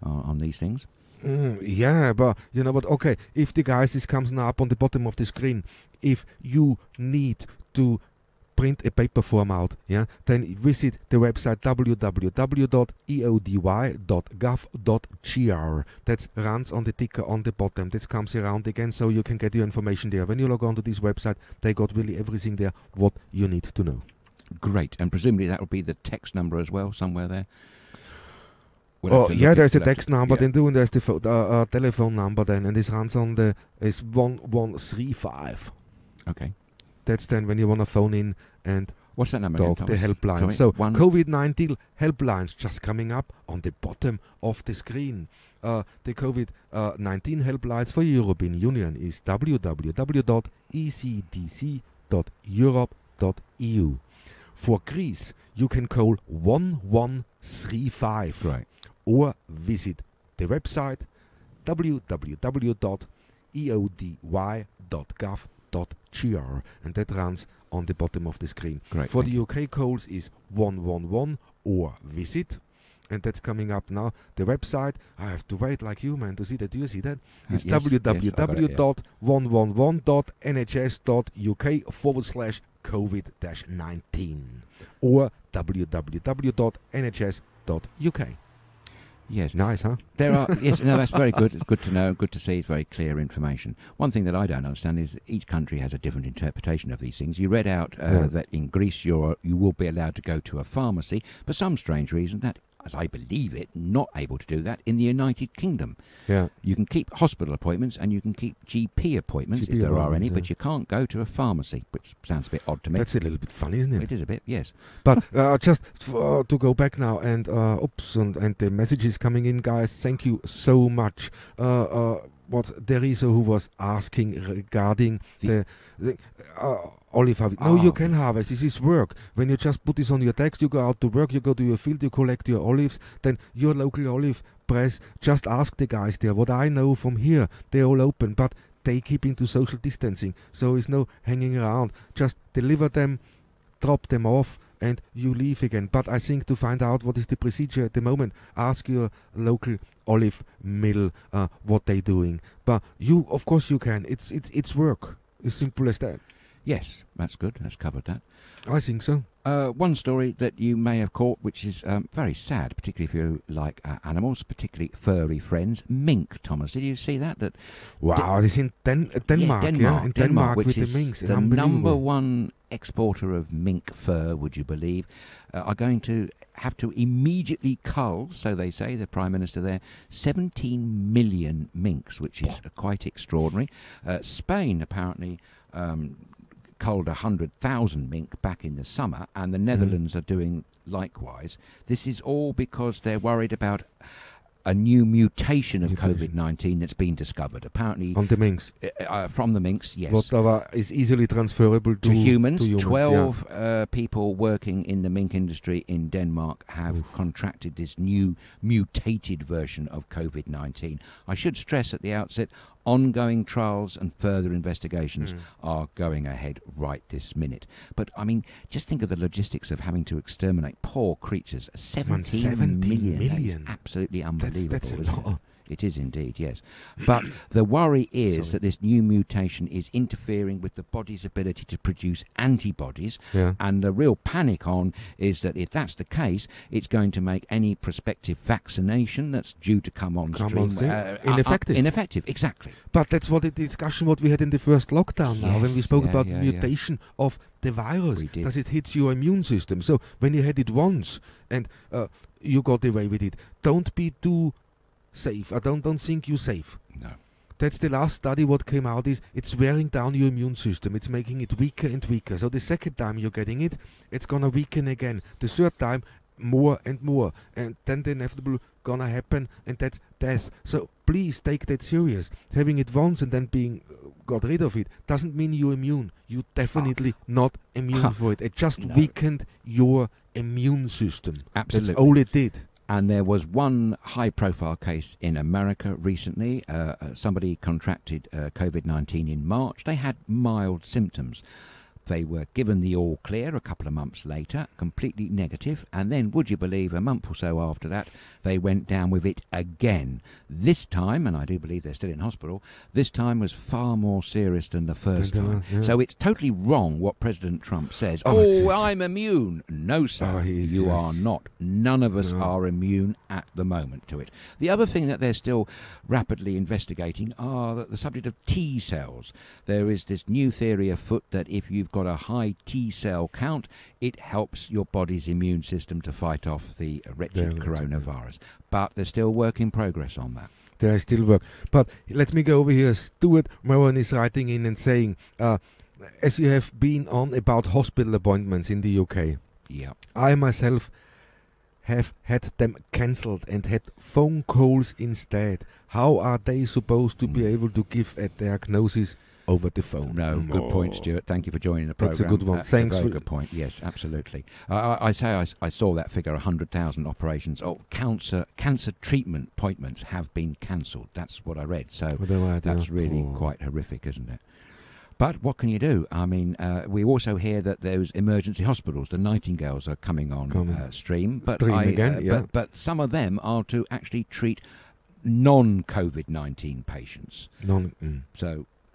on these things. Yeah, but you know what? Okay, if the guys, this comes now up on the bottom of the screen. If you need to print a paper form out, yeah, then visit the website www.eody.gov.gr. That runs on the ticker on the bottom. This comes around again, so you can get your information there. When you log on to this website, they got really everything there what you need to know. Great, and presumably that will be the text number as well, somewhere there. There's the text number then too, and there's the telephone number then, and this runs on the 1135. Okay. That's then when you want to phone in and what's that number? Talk the helpline. So COVID-19 helplines just coming up on the bottom of the screen. The COVID-19 helplines for European Union is www.ecdc.europe.eu. For Greece, you can call 1135 or visit the website www.eody.gov.gr, and that runs on the bottom of the screen. Great, for the UK calls is 111 or visit, and that's coming up now. The website, I have to wait like you, man, to see that. Do you see that? It's www.111.nhs.uk/COVID-19 or www.nhs.uk. Yes. Nice, huh? There are, yes, no, that's very good. It's good to know, good to see. It's very clear information. One thing that I don't understand is each country has a different interpretation of these things. You read out that in Greece you will be allowed to go to a pharmacy. For some strange reason, that, as I believe it, not able to do that in the United Kingdom. Yeah. You can keep hospital appointments and you can keep GP appointments if there are any, but you can't go to a pharmacy, which sounds a bit odd to me. That's a little bit funny, isn't it? It is a bit, yes. But just to go back now, and and the message is coming in, guys. Thank you so much. What Deriso, who was asking regarding the olive harvest. No, you can harvest. This is work. When you just put this on your text, you go out to work, you go to your field, you collect your olives, then your local olive press, just ask the guys there. What I know from here, they're all open, but they keep into social distancing. So it's no hanging around. Just deliver them drop them off, and you leave again. But I think to find out what is the procedure at the moment, ask your local olive mill what they're doing. But you, of course, you can. It's work. As simple as that. Yes, that's good. That's covered that. I think so. One story that you may have caught, which is very sad, particularly if you like animals, particularly furry friends. Mink, Thomas, did you see that? Wow, this in Denmark, in Denmark which with is the minks. The number one exporter of mink fur, would you believe, are going to have to immediately cull, so they say, the Prime Minister there, 17 million minks, which is quite extraordinary. Spain, apparently, culled 100,000 mink back in the summer, and the Netherlands are doing likewise. This is all because they're worried about a new mutation of COVID-19 that's been discovered. Apparently, on the minks, from the minks, yes. What is easily transferable to humans. 12 people working in the mink industry in Denmark have contracted this new mutated version of COVID-19. I should stress at the outset, ongoing trials and further investigations are going ahead right this minute. But, I mean, just think of the logistics of having to exterminate poor creatures. 17 million. That's absolutely unbelievable. That's a lot. It is indeed, yes. But the worry is that this new mutation is interfering with the body's ability to produce antibodies. Yeah. And the real panic is that if that's the case, it's going to make any prospective vaccination that's due to come on stream ineffective. Ineffective, exactly. But that's what the discussion what we had in the first lockdown now, when we spoke about mutation of the virus. Does it hit your immune system? So when you had it once and you got away with it, don't be too safe. I don't think you're safe. No. That's the last study what came out is it's wearing down your immune system. It's making it weaker and weaker. So the second time you're getting it, it's gonna weaken again. The third time, more and more. And then the inevitable gonna happen, and that's death. So please take that serious. Having it once and then being got rid of it doesn't mean you're immune. You're definitely not immune for it. It just weakened your immune system. Absolutely. That's all it did. And there was one high-profile case in America recently. Somebody contracted COVID-19 in March. They had mild symptoms. They were given the all clear a couple of months later, completely negative, and then, would you believe, a month or so after that, they went down with it again. This time, and I do believe they're still in hospital, this time was far more serious than the first time. Yeah. So it's totally wrong what President Trump says. I'm immune. No, sir, you are not. None of us are immune at the moment to it. The other thing that they're still rapidly investigating are the subject of T cells. There is this new theory afoot that if you've got a high T cell count, it helps your body's immune system to fight off the wretched coronavirus. But there's still work in progress on that. There is still work. But let me go over here. Stuart Moran is writing in and saying, as you have been on about hospital appointments in the UK, I myself have had them cancelled and had phone calls instead. How are they supposed to be able to give a diagnosis over the phone? No, good point, Stuart. Thank you for joining the programme. That's a good one. Thanks. A very good point. Yes, absolutely. I saw that figure, 100,000 operations. Cancer treatment appointments have been cancelled. That's what I read. So that's really quite horrific, isn't it? But what can you do? I mean, we also hear that those emergency hospitals, the Nightingales, are coming on stream. But but some of them are to actually treat non-COVID-19 patients.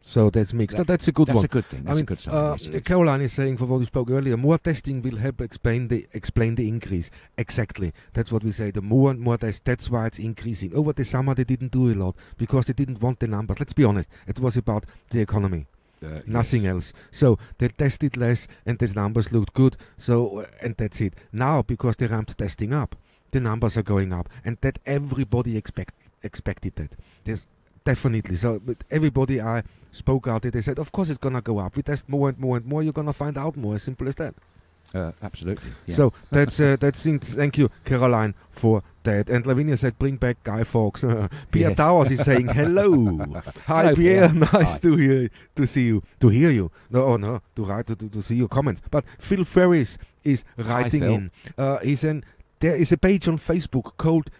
So that's mixed. That's a good one. That's a good thing. That's a good sign. Caroline is saying, for what we spoke earlier, more testing will help explain the increase. Exactly. That's what we say. The more and more tests, that's why it's increasing. Over the summer, they didn't do a lot because they didn't want the numbers. Let's be honest. It was about the economy. Nothing else. So they tested less and the numbers looked good. So and that's it. Now, because they ramped testing up, the numbers are going up. And that everybody expected that. There's definitely. So but everybody I spoke out, they said, of course it's going to go up. We test more and more and more. You're going to find out more. As simple as that. Absolutely. Yeah. So that's thank you, Caroline, for that. And Lavinia said, bring back Guy Fawkes. Pierre Towers is saying, hello. Hi, Pierre. Nice to hear you. To see your comments. But Phil Ferris is writing in. There is a page on Facebook called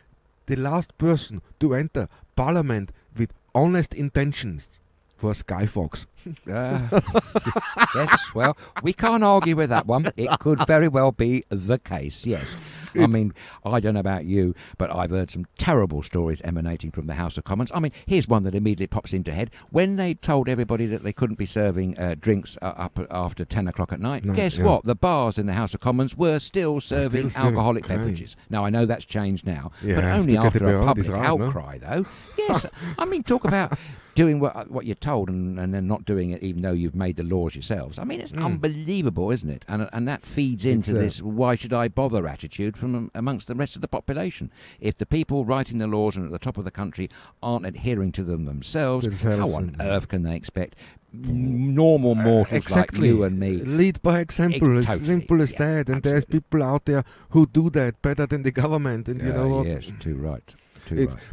"The Last Person to Enter Parliament with Honest Intentions." for Skyfox. Yes, well, we can't argue with that one. It could very well be the case, yes. I mean, I don't know about you, but I've heard some terrible stories emanating from the House of Commons. I mean, here's one that immediately pops into head. When they told everybody that they couldn't be serving drinks up after 10 o'clock at night, guess what? The bars in the House of Commons were still serving alcoholic beverages. Now, I know that's changed now, but only after a public outcry, though. Yes, I mean, talk about doing what you're told and then not doing it even though you've made the laws yourselves. I mean, it's unbelievable, isn't it? And that feeds into this why should I bother attitude from amongst the rest of the population. If the people writing the laws and at the top of the country aren't adhering to them themselves, how on earth can they expect normal mortals like you and me? Lead by example, as simple as that. And there's people out there who do that better than the government. And you know what? Yes, too right.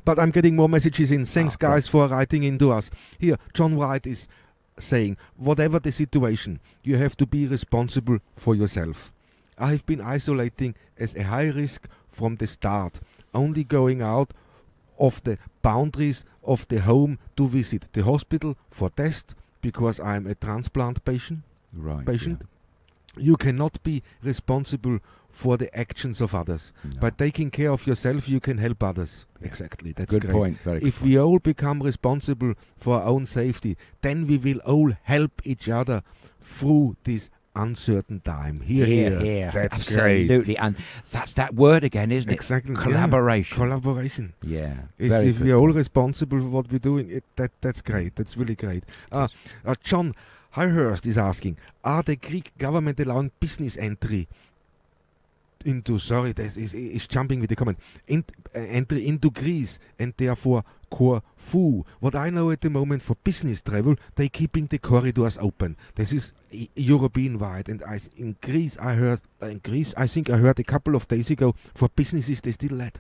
But I'm getting more messages in. Thanks, guys, for writing into us. Here, John White is saying, whatever the situation, you have to be responsible for yourself. I have been isolating as a high risk from the start, only going out of the boundaries of the home to visit the hospital for test because I'm a transplant patient. You cannot be responsible for the actions of others. No. By taking care of yourself, you can help others. Yeah. Exactly. That's good great. Point. Very if good we point. all become responsible for our own safety, then we will all help each other through this uncertain time. Here. That's absolutely. And that's that word again, isn't it? Exactly. Collaboration. Yeah. Collaboration. Yeah. If we're all responsible for what we're doing, that's great. That's really great. John Highhurst is asking, are the Greek government allowing business entry into, is jumping with the comment, entry into Greece and therefore Corfu? What I know at the moment for business travel, they're keeping the corridors open. This is European-wide, and in Greece, I think I heard a couple of days ago, for businesses they still let.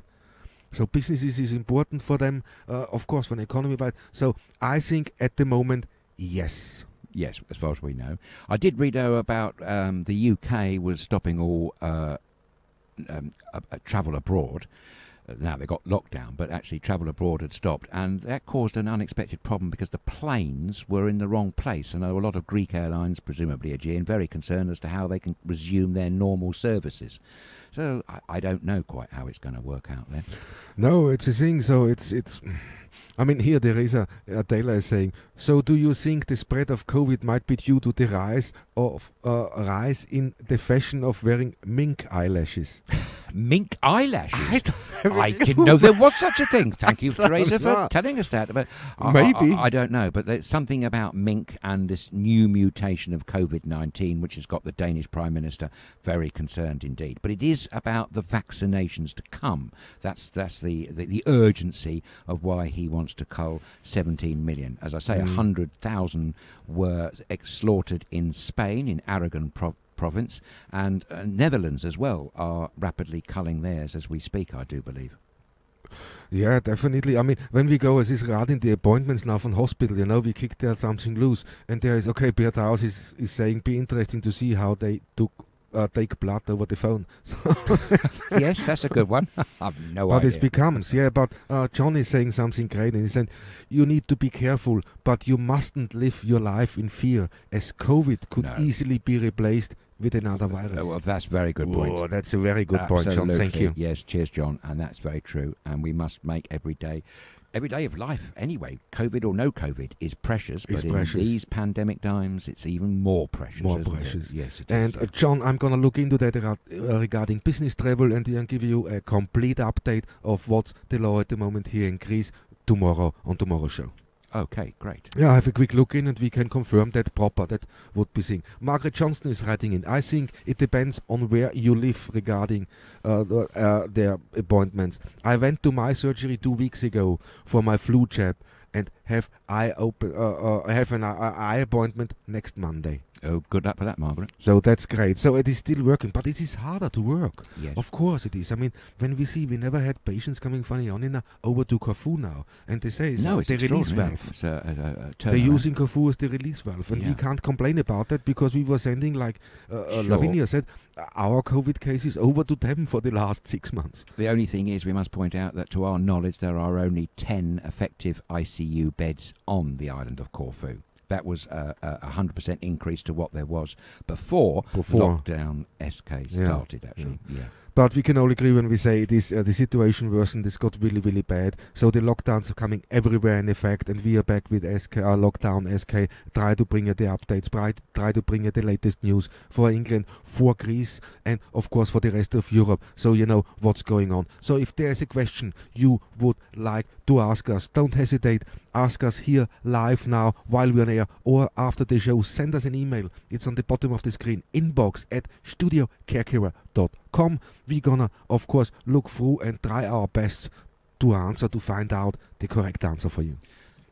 So businesses is important for them, of course, for an economy-wide. So I think at the moment, yes. Yes, as far as we know. I did read about the UK was stopping all travel abroad. Now they got locked down, but actually travel abroad had stopped, and that caused an unexpected problem because the planes were in the wrong place, and there were a lot of Greek airlines, presumably Aegean, very concerned as to how they can resume their normal services. So I don't know quite how it's going to work out there. No, it's a thing. So it's. I mean, here there is Adela is saying, so do you think the spread of COVID might be due to the rise in the fashion of wearing mink eyelashes? Mink eyelashes? I didn't know there was such a thing. Thank you, Teresa, for telling us that. But maybe. I don't know, but there's something about mink and this new mutation of COVID-19 which has got the Danish Prime Minister very concerned indeed. But it is about the vaccinations to come. That's the urgency of why he wants to cull 17 million. As I say, 100,000 were slaughtered in Spain, in Aragon province, and Netherlands as well are rapidly culling theirs as we speak, I do believe. Yeah, definitely. I mean, when we go, as is in the appointments now from hospital, you know, we kicked there something loose, and there is, okay, Bert Haus is saying, be interesting to see how they take blood over the phone. So yes, that's a good one. I've no idea. But it becomes, but John is saying something great, and he said, you need to be careful, but you mustn't live your life in fear, as COVID could easily be replaced with another virus. Well, that's a very good point. Oh, that's a very good point, John. Thank you. Yes, cheers, John. And that's very true. And we must make every day of life, anyway, COVID or no COVID, is precious. But in these pandemic times, it's even more precious. More precious. Yes, it is. And John, I'm going to look into that regarding business travel and give you a complete update of what's the law at the moment here in Greece tomorrow on tomorrow's show. Okay, great. Yeah, I have a quick look in and we can confirm that proper. That would be thing. Margaret Johnston is writing in. I think it depends on where you live regarding their appointments. I went to my surgery 2 weeks ago for my flu jab and have an eye appointment next Monday. Oh, good luck for that, Margaret. So that's great. So it is still working, but it is harder to work. Yes. Of course it is. I mean, when we never had patients coming funny on over to Corfu now, and they say it's the release valve. It's they're using Corfu as the release valve, and we can't complain about that because we were sending, like Lavinia said, our COVID cases over to them for the last 6 months. The only thing is, we must point out that to our knowledge, there are only 10 effective ICU beds on the island of Corfu. That was a 100% increase to what there was before lockdown SK started, actually. Yeah. But we can all agree when we say this, the situation worsened, this got really, really bad. So the lockdowns are coming everywhere in effect, and we are back with SK, Lockdown SK. Try to bring you the updates, try to bring you the latest news for England, for Greece, and of course for the rest of Europe, so you know what's going on. So if there's a question you would like to ask us, don't hesitate. Ask us here live now while we're on air or after the show. Send us an email. It's on the bottom of the screen. inbox@StudioKerkyra.com. We're gonna, of course, look through and try our best to find out the correct answer for you.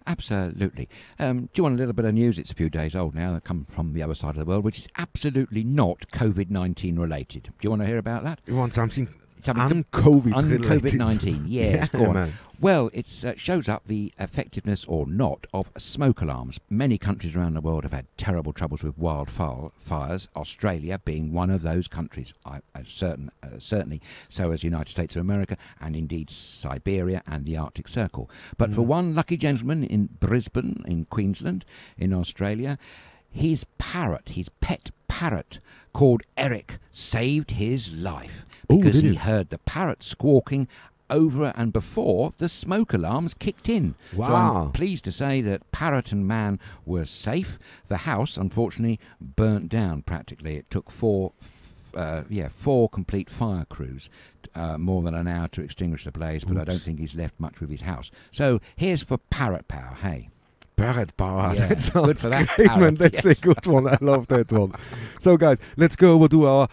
Absolutely. Do you want a little bit of news? It's a few days old now, that come from the other side of the world, which is absolutely not COVID-19 related. Do you want to hear about that? You want something un-COVID-19, yes. Go on. Man. Well, it shows up the effectiveness or not of smoke alarms. Many countries around the world have had terrible troubles with wildfires, Australia being one of those countries, certainly so as the United States of America, and indeed Siberia and the Arctic Circle. But for one lucky gentleman in Brisbane, in Queensland, in Australia, his pet parrot, called Eric, saved his life because he heard the parrot squawking over and before the smoke alarms kicked in. Wow. So I'm pleased to say that parrot and man were safe. The house, unfortunately, burnt down practically. It took four complete fire crews, more than an hour to extinguish the blaze, but I don't think he's left much with his house. So here's for parrot power, hey. Parrot power. Yeah, that sounds good for that great, parrot, man. That's a good one. I love that one. So, guys, let's go over to our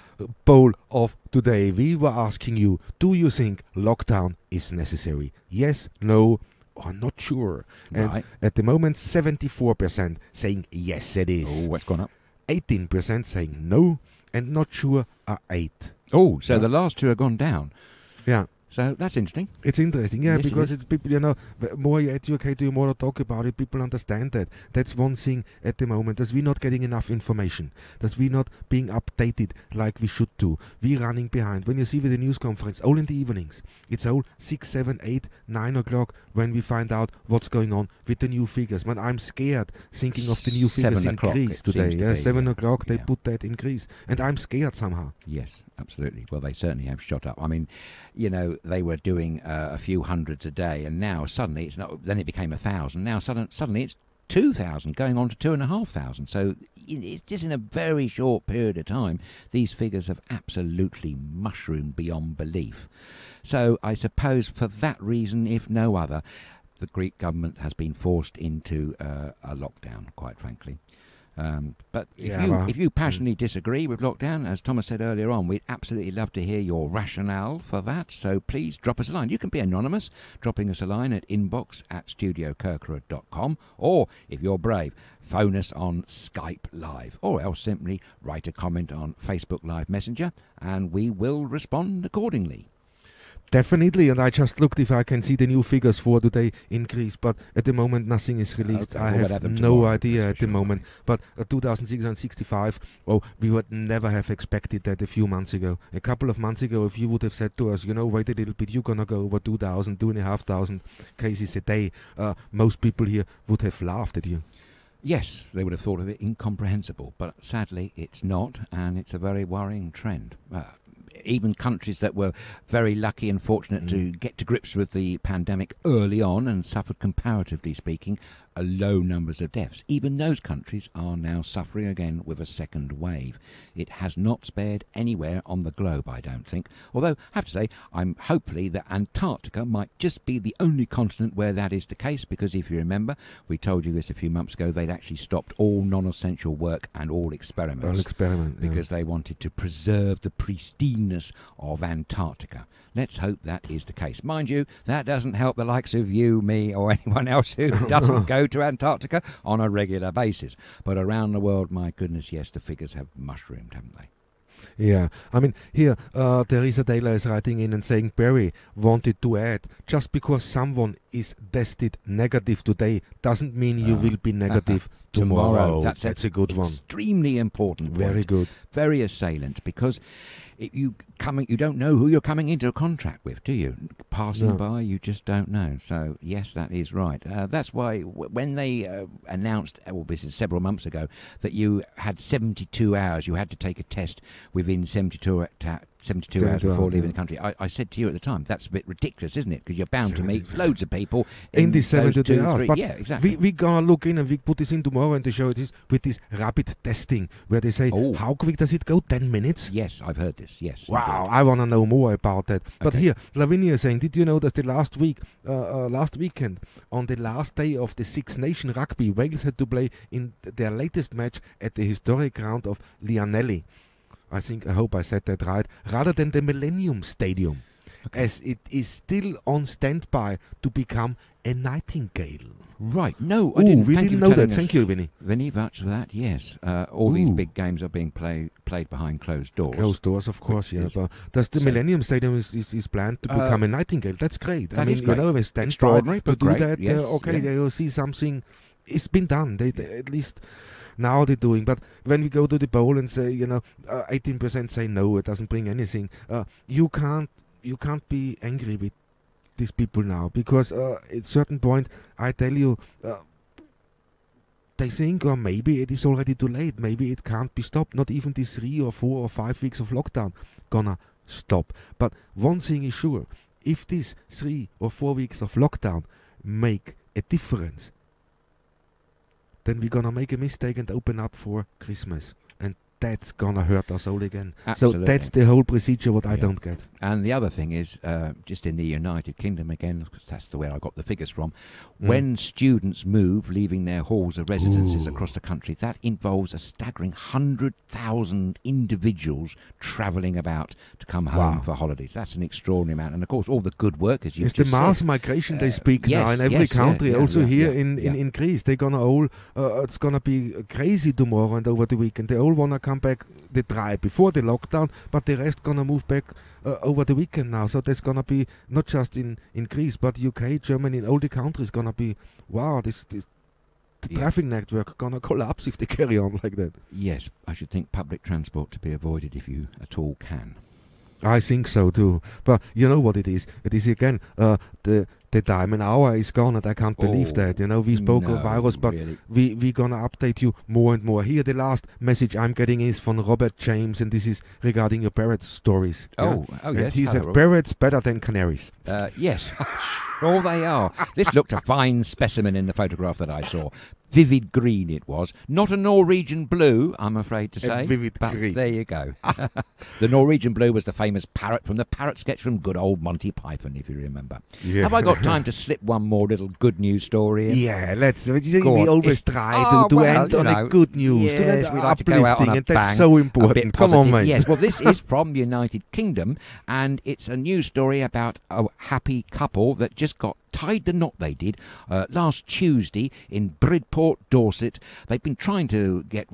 poll of today. We were asking you, do you think lockdown is necessary? Yes, no, or not sure? And at the moment, 74% saying yes, it is. Oh, what's gone up? 18% saying no, and not sure are 8. Oh, so the last two have gone down. Yeah. So that's interesting. It's interesting, yes, because it's people, the more you educate, the more you talk about it, people understand that. That's one thing at the moment, that we're not getting enough information, that we're not being updated like we should do. We're running behind. When you see with the news conference, all in the evenings, it's all 6, 7, 8, 9 o'clock when we find out what's going on with the new figures. When I'm scared thinking of the new figures in Greece today. 7 o'clock, they put that in Greece. And I'm scared somehow. Yes, absolutely. Well, they certainly have shot up. I mean, they were doing a few hundreds a day, and now suddenly it's not. Then it became 1,000. Now suddenly it's 2,000, going on to 2,500. So it's just in a very short period of time, these figures have absolutely mushroomed beyond belief. So I suppose for that reason, if no other, the Greek government has been forced into a lockdown, quite frankly. But if you passionately disagree with lockdown, as Thomas said earlier on, we'd absolutely love to hear your rationale for that. So please drop us a line. You can be anonymous, dropping us a line at inbox@StudioKerkyra.com, or if you're brave, phone us on Skype Live, or else simply write a comment on Facebook Live Messenger, and we will respond accordingly. Definitely, and I just looked if I can see the new figures for today in Greece, but at the moment nothing is released. Okay, I have no idea at the moment. But 2,665, we would never have expected that a few months ago. A couple of months ago, if you would have said to us, wait a little bit, you're going to go over 2,000, 2,500 cases a day, most people here would have laughed at you. Yes, they would have thought of it incomprehensible, but sadly it's not, and it's a very worrying trend. Even countries that were very lucky and fortunate to get to grips with the pandemic early on and suffered, comparatively speaking, low numbers of deaths. Even those countries are now suffering again with a second wave. It has not spared anywhere on the globe, I don't think. Although, I have to say, I'm hopefully that Antarctica might just be the only continent where that is the case, because if you remember, we told you this a few months ago, they'd actually stopped all non-essential work and all experiments. Because they wanted to preserve the prestige pristineness of Antarctica. Let's hope that is the case. Mind you, that doesn't help the likes of you, me, or anyone else who doesn't go to Antarctica on a regular basis. But around the world, my goodness, yes, the figures have mushroomed, haven't they? Yeah, I mean, here, Teresa Taylor is writing in and saying, Barry wanted to add, just because someone is tested negative today doesn't mean you will be negative tomorrow. That's a good one. Extremely important. Very good. Very assailant, because you don't know who you're coming into a contract with, do you? Passing by, you just don't know. So yes, that is right. That's why when they announced, this is several months ago, that you had 72 hours, you had to take a test within 72 hours before leaving the country. I said to you at the time, that's a bit ridiculous, isn't it? Because you're bound to meet loads of people in these 72 hours. But yeah, exactly. We're going to look in and we put this in tomorrow and to show it is with this rapid testing where they say, how quick does it go? 10 minutes? Yes, I've heard this. Yes. Wow, indeed. I want to know more about that. But Okay. here, Lavinia is saying, did you know that last weekend, on the last day of the Six Nation Rugby, Wales had to play in their latest match at the historic ground of Llanelli. I hope I said that right, rather than the Millennium Stadium, as it is still on standby to become a Nightingale. Right, no, I didn't. We didn't know that. Thank you, Vinny. Vinny, much for that, yes. All these big games are being played behind closed doors. Closed doors, of course, yeah. But the Millennium Stadium is planned to become a Nightingale. That's great. That is great. You know, if it's extraordinary, to but do great. that, Yes, they will see something. It's been done. They at least now they're doing. But when we go to the poll and say, 18% say no, it doesn't bring anything. You can't be angry with these people now, because at a certain point, I tell you, they think, or maybe it is already too late. Maybe it can't be stopped. Not even these 3 or 4 or 5 weeks of lockdown gonna stop. But one thing is sure: if these 3 or 4 weeks of lockdown make a difference, then we're gonna make a mistake and open up for Christmas, and that's gonna hurt us all again. Absolutely. So that's the whole procedure what I don't get. And the other thing is, just in the United Kingdom again, because that's the way I got the figures from, when students move, leaving their halls of residences across the country, that involves a staggering 100,000 individuals travelling about to come home for holidays. That's an extraordinary amount. And of course, all the good work, as you just said. It's the mass migration they speak now in every country, also here in Greece. They're gonna all, it's gonna be crazy tomorrow and over the weekend. They all wanna come back, they try before the lockdown, but the rest gonna move back over the weekend now. So there's gonna be not just in Greece, but UK, Germany, and all the countries gonna be the traffic network gonna collapse if they carry on like that. Yes, I should think public transport to be avoided if you at all can. I think so too. But you know what it is? It is again the time an hour is gone, and I can't believe that. We spoke of virus, but really. we gonna update you more and more. Here, the last message I'm getting is from Robert James, and this is regarding your parrot stories. Oh, and yes. he said parrots better than canaries. Yes, sure they are. This looked a fine specimen in the photograph that I saw. Vivid green it was. Not a Norwegian blue, I'm afraid to say. Vivid but green. There you go. The Norwegian blue was the famous parrot from the parrot sketch from good old Monty Python, if you remember. Yeah. Have I got time to slip one more little good news story in? Yeah, let's. We always try to end on a good news. Yes, we like to go out on a and bang, that's so important. Come on, mate. Yes, well, this is from the United Kingdom, and it's a news story about a happy couple that just got tied the knot they did last Tuesday in Bridport, Dorset. They've been trying to get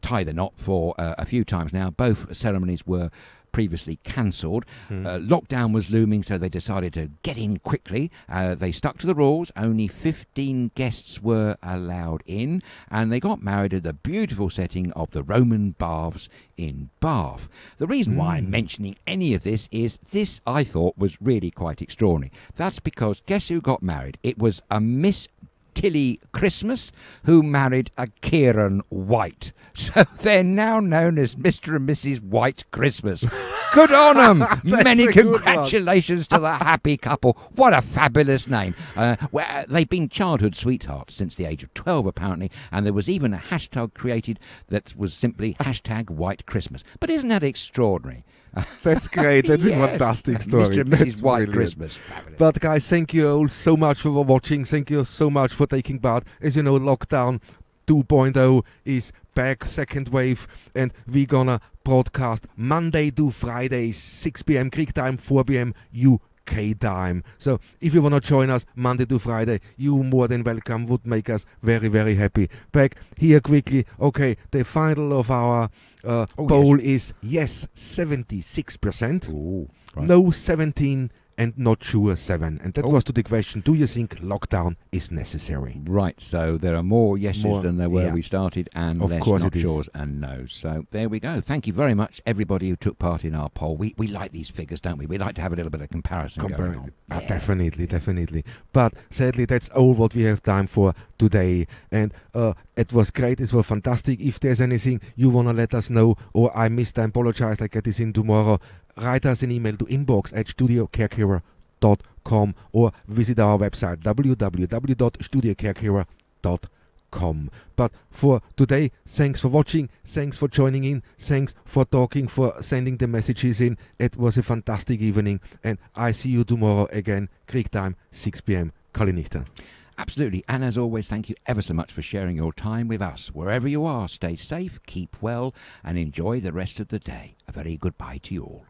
tie the knot for a few times now. Both ceremonies were previously cancelled. Lockdown was looming, so they decided to get in quickly. They stuck to the rules. Only 15 guests were allowed in, and they got married at the beautiful setting of the Roman Baths in Bath. The reason why I'm mentioning any of this is this, I thought, was really quite extraordinary. That's because guess who got married? It was a Miss Tilly Christmas who married a Kieran White. So they're now known as Mr. and Mrs. White Christmas. Good on them. Many congratulations to the happy couple. What a fabulous name. They've been childhood sweethearts since the age of 12, apparently, and there was even a hashtag created that was simply #White Christmas. But isn't that extraordinary? That's great. That's a fantastic story. Mr. and Mrs. White Christmas. Fabulous. But guys, thank you all so much for watching. Thank you so much for taking part. As you know, lockdown 2.0 is back, second wave, and we're gonna broadcast Monday to Friday, 6 p.m. Greek time, 4 p.m. UK time. So if you want to join us Monday to Friday, you more than welcome, would make us very, very happy. Back here quickly, okay, the final of our poll is yes, 76%, right. No 17%, and not sure 7%. And that was to the question, do you think lockdown is necessary? Right, so there are more yeses than there were we started, and less not sures and no's. So there we go. Thank you very much, everybody who took part in our poll. We like these figures, don't we? We like to have a little bit of comparison going on. Definitely. But sadly, that's all what we have time for today. And it was great. It was fantastic. If there's anything you want to let us know, or I missed, I apologize. I get this in tomorrow. Write us an email to inbox@StudioKerkyra.com or visit our website www.StudioKerkyra.com. But for today, thanks for watching, thanks for joining in, thanks for talking, for sending the messages in. It was a fantastic evening, and I see you tomorrow again, Greek time, 6 p.m. Kalinichta. Absolutely, and as always, thank you ever so much for sharing your time with us. Wherever you are, stay safe, keep well, and enjoy the rest of the day. A very goodbye to you all.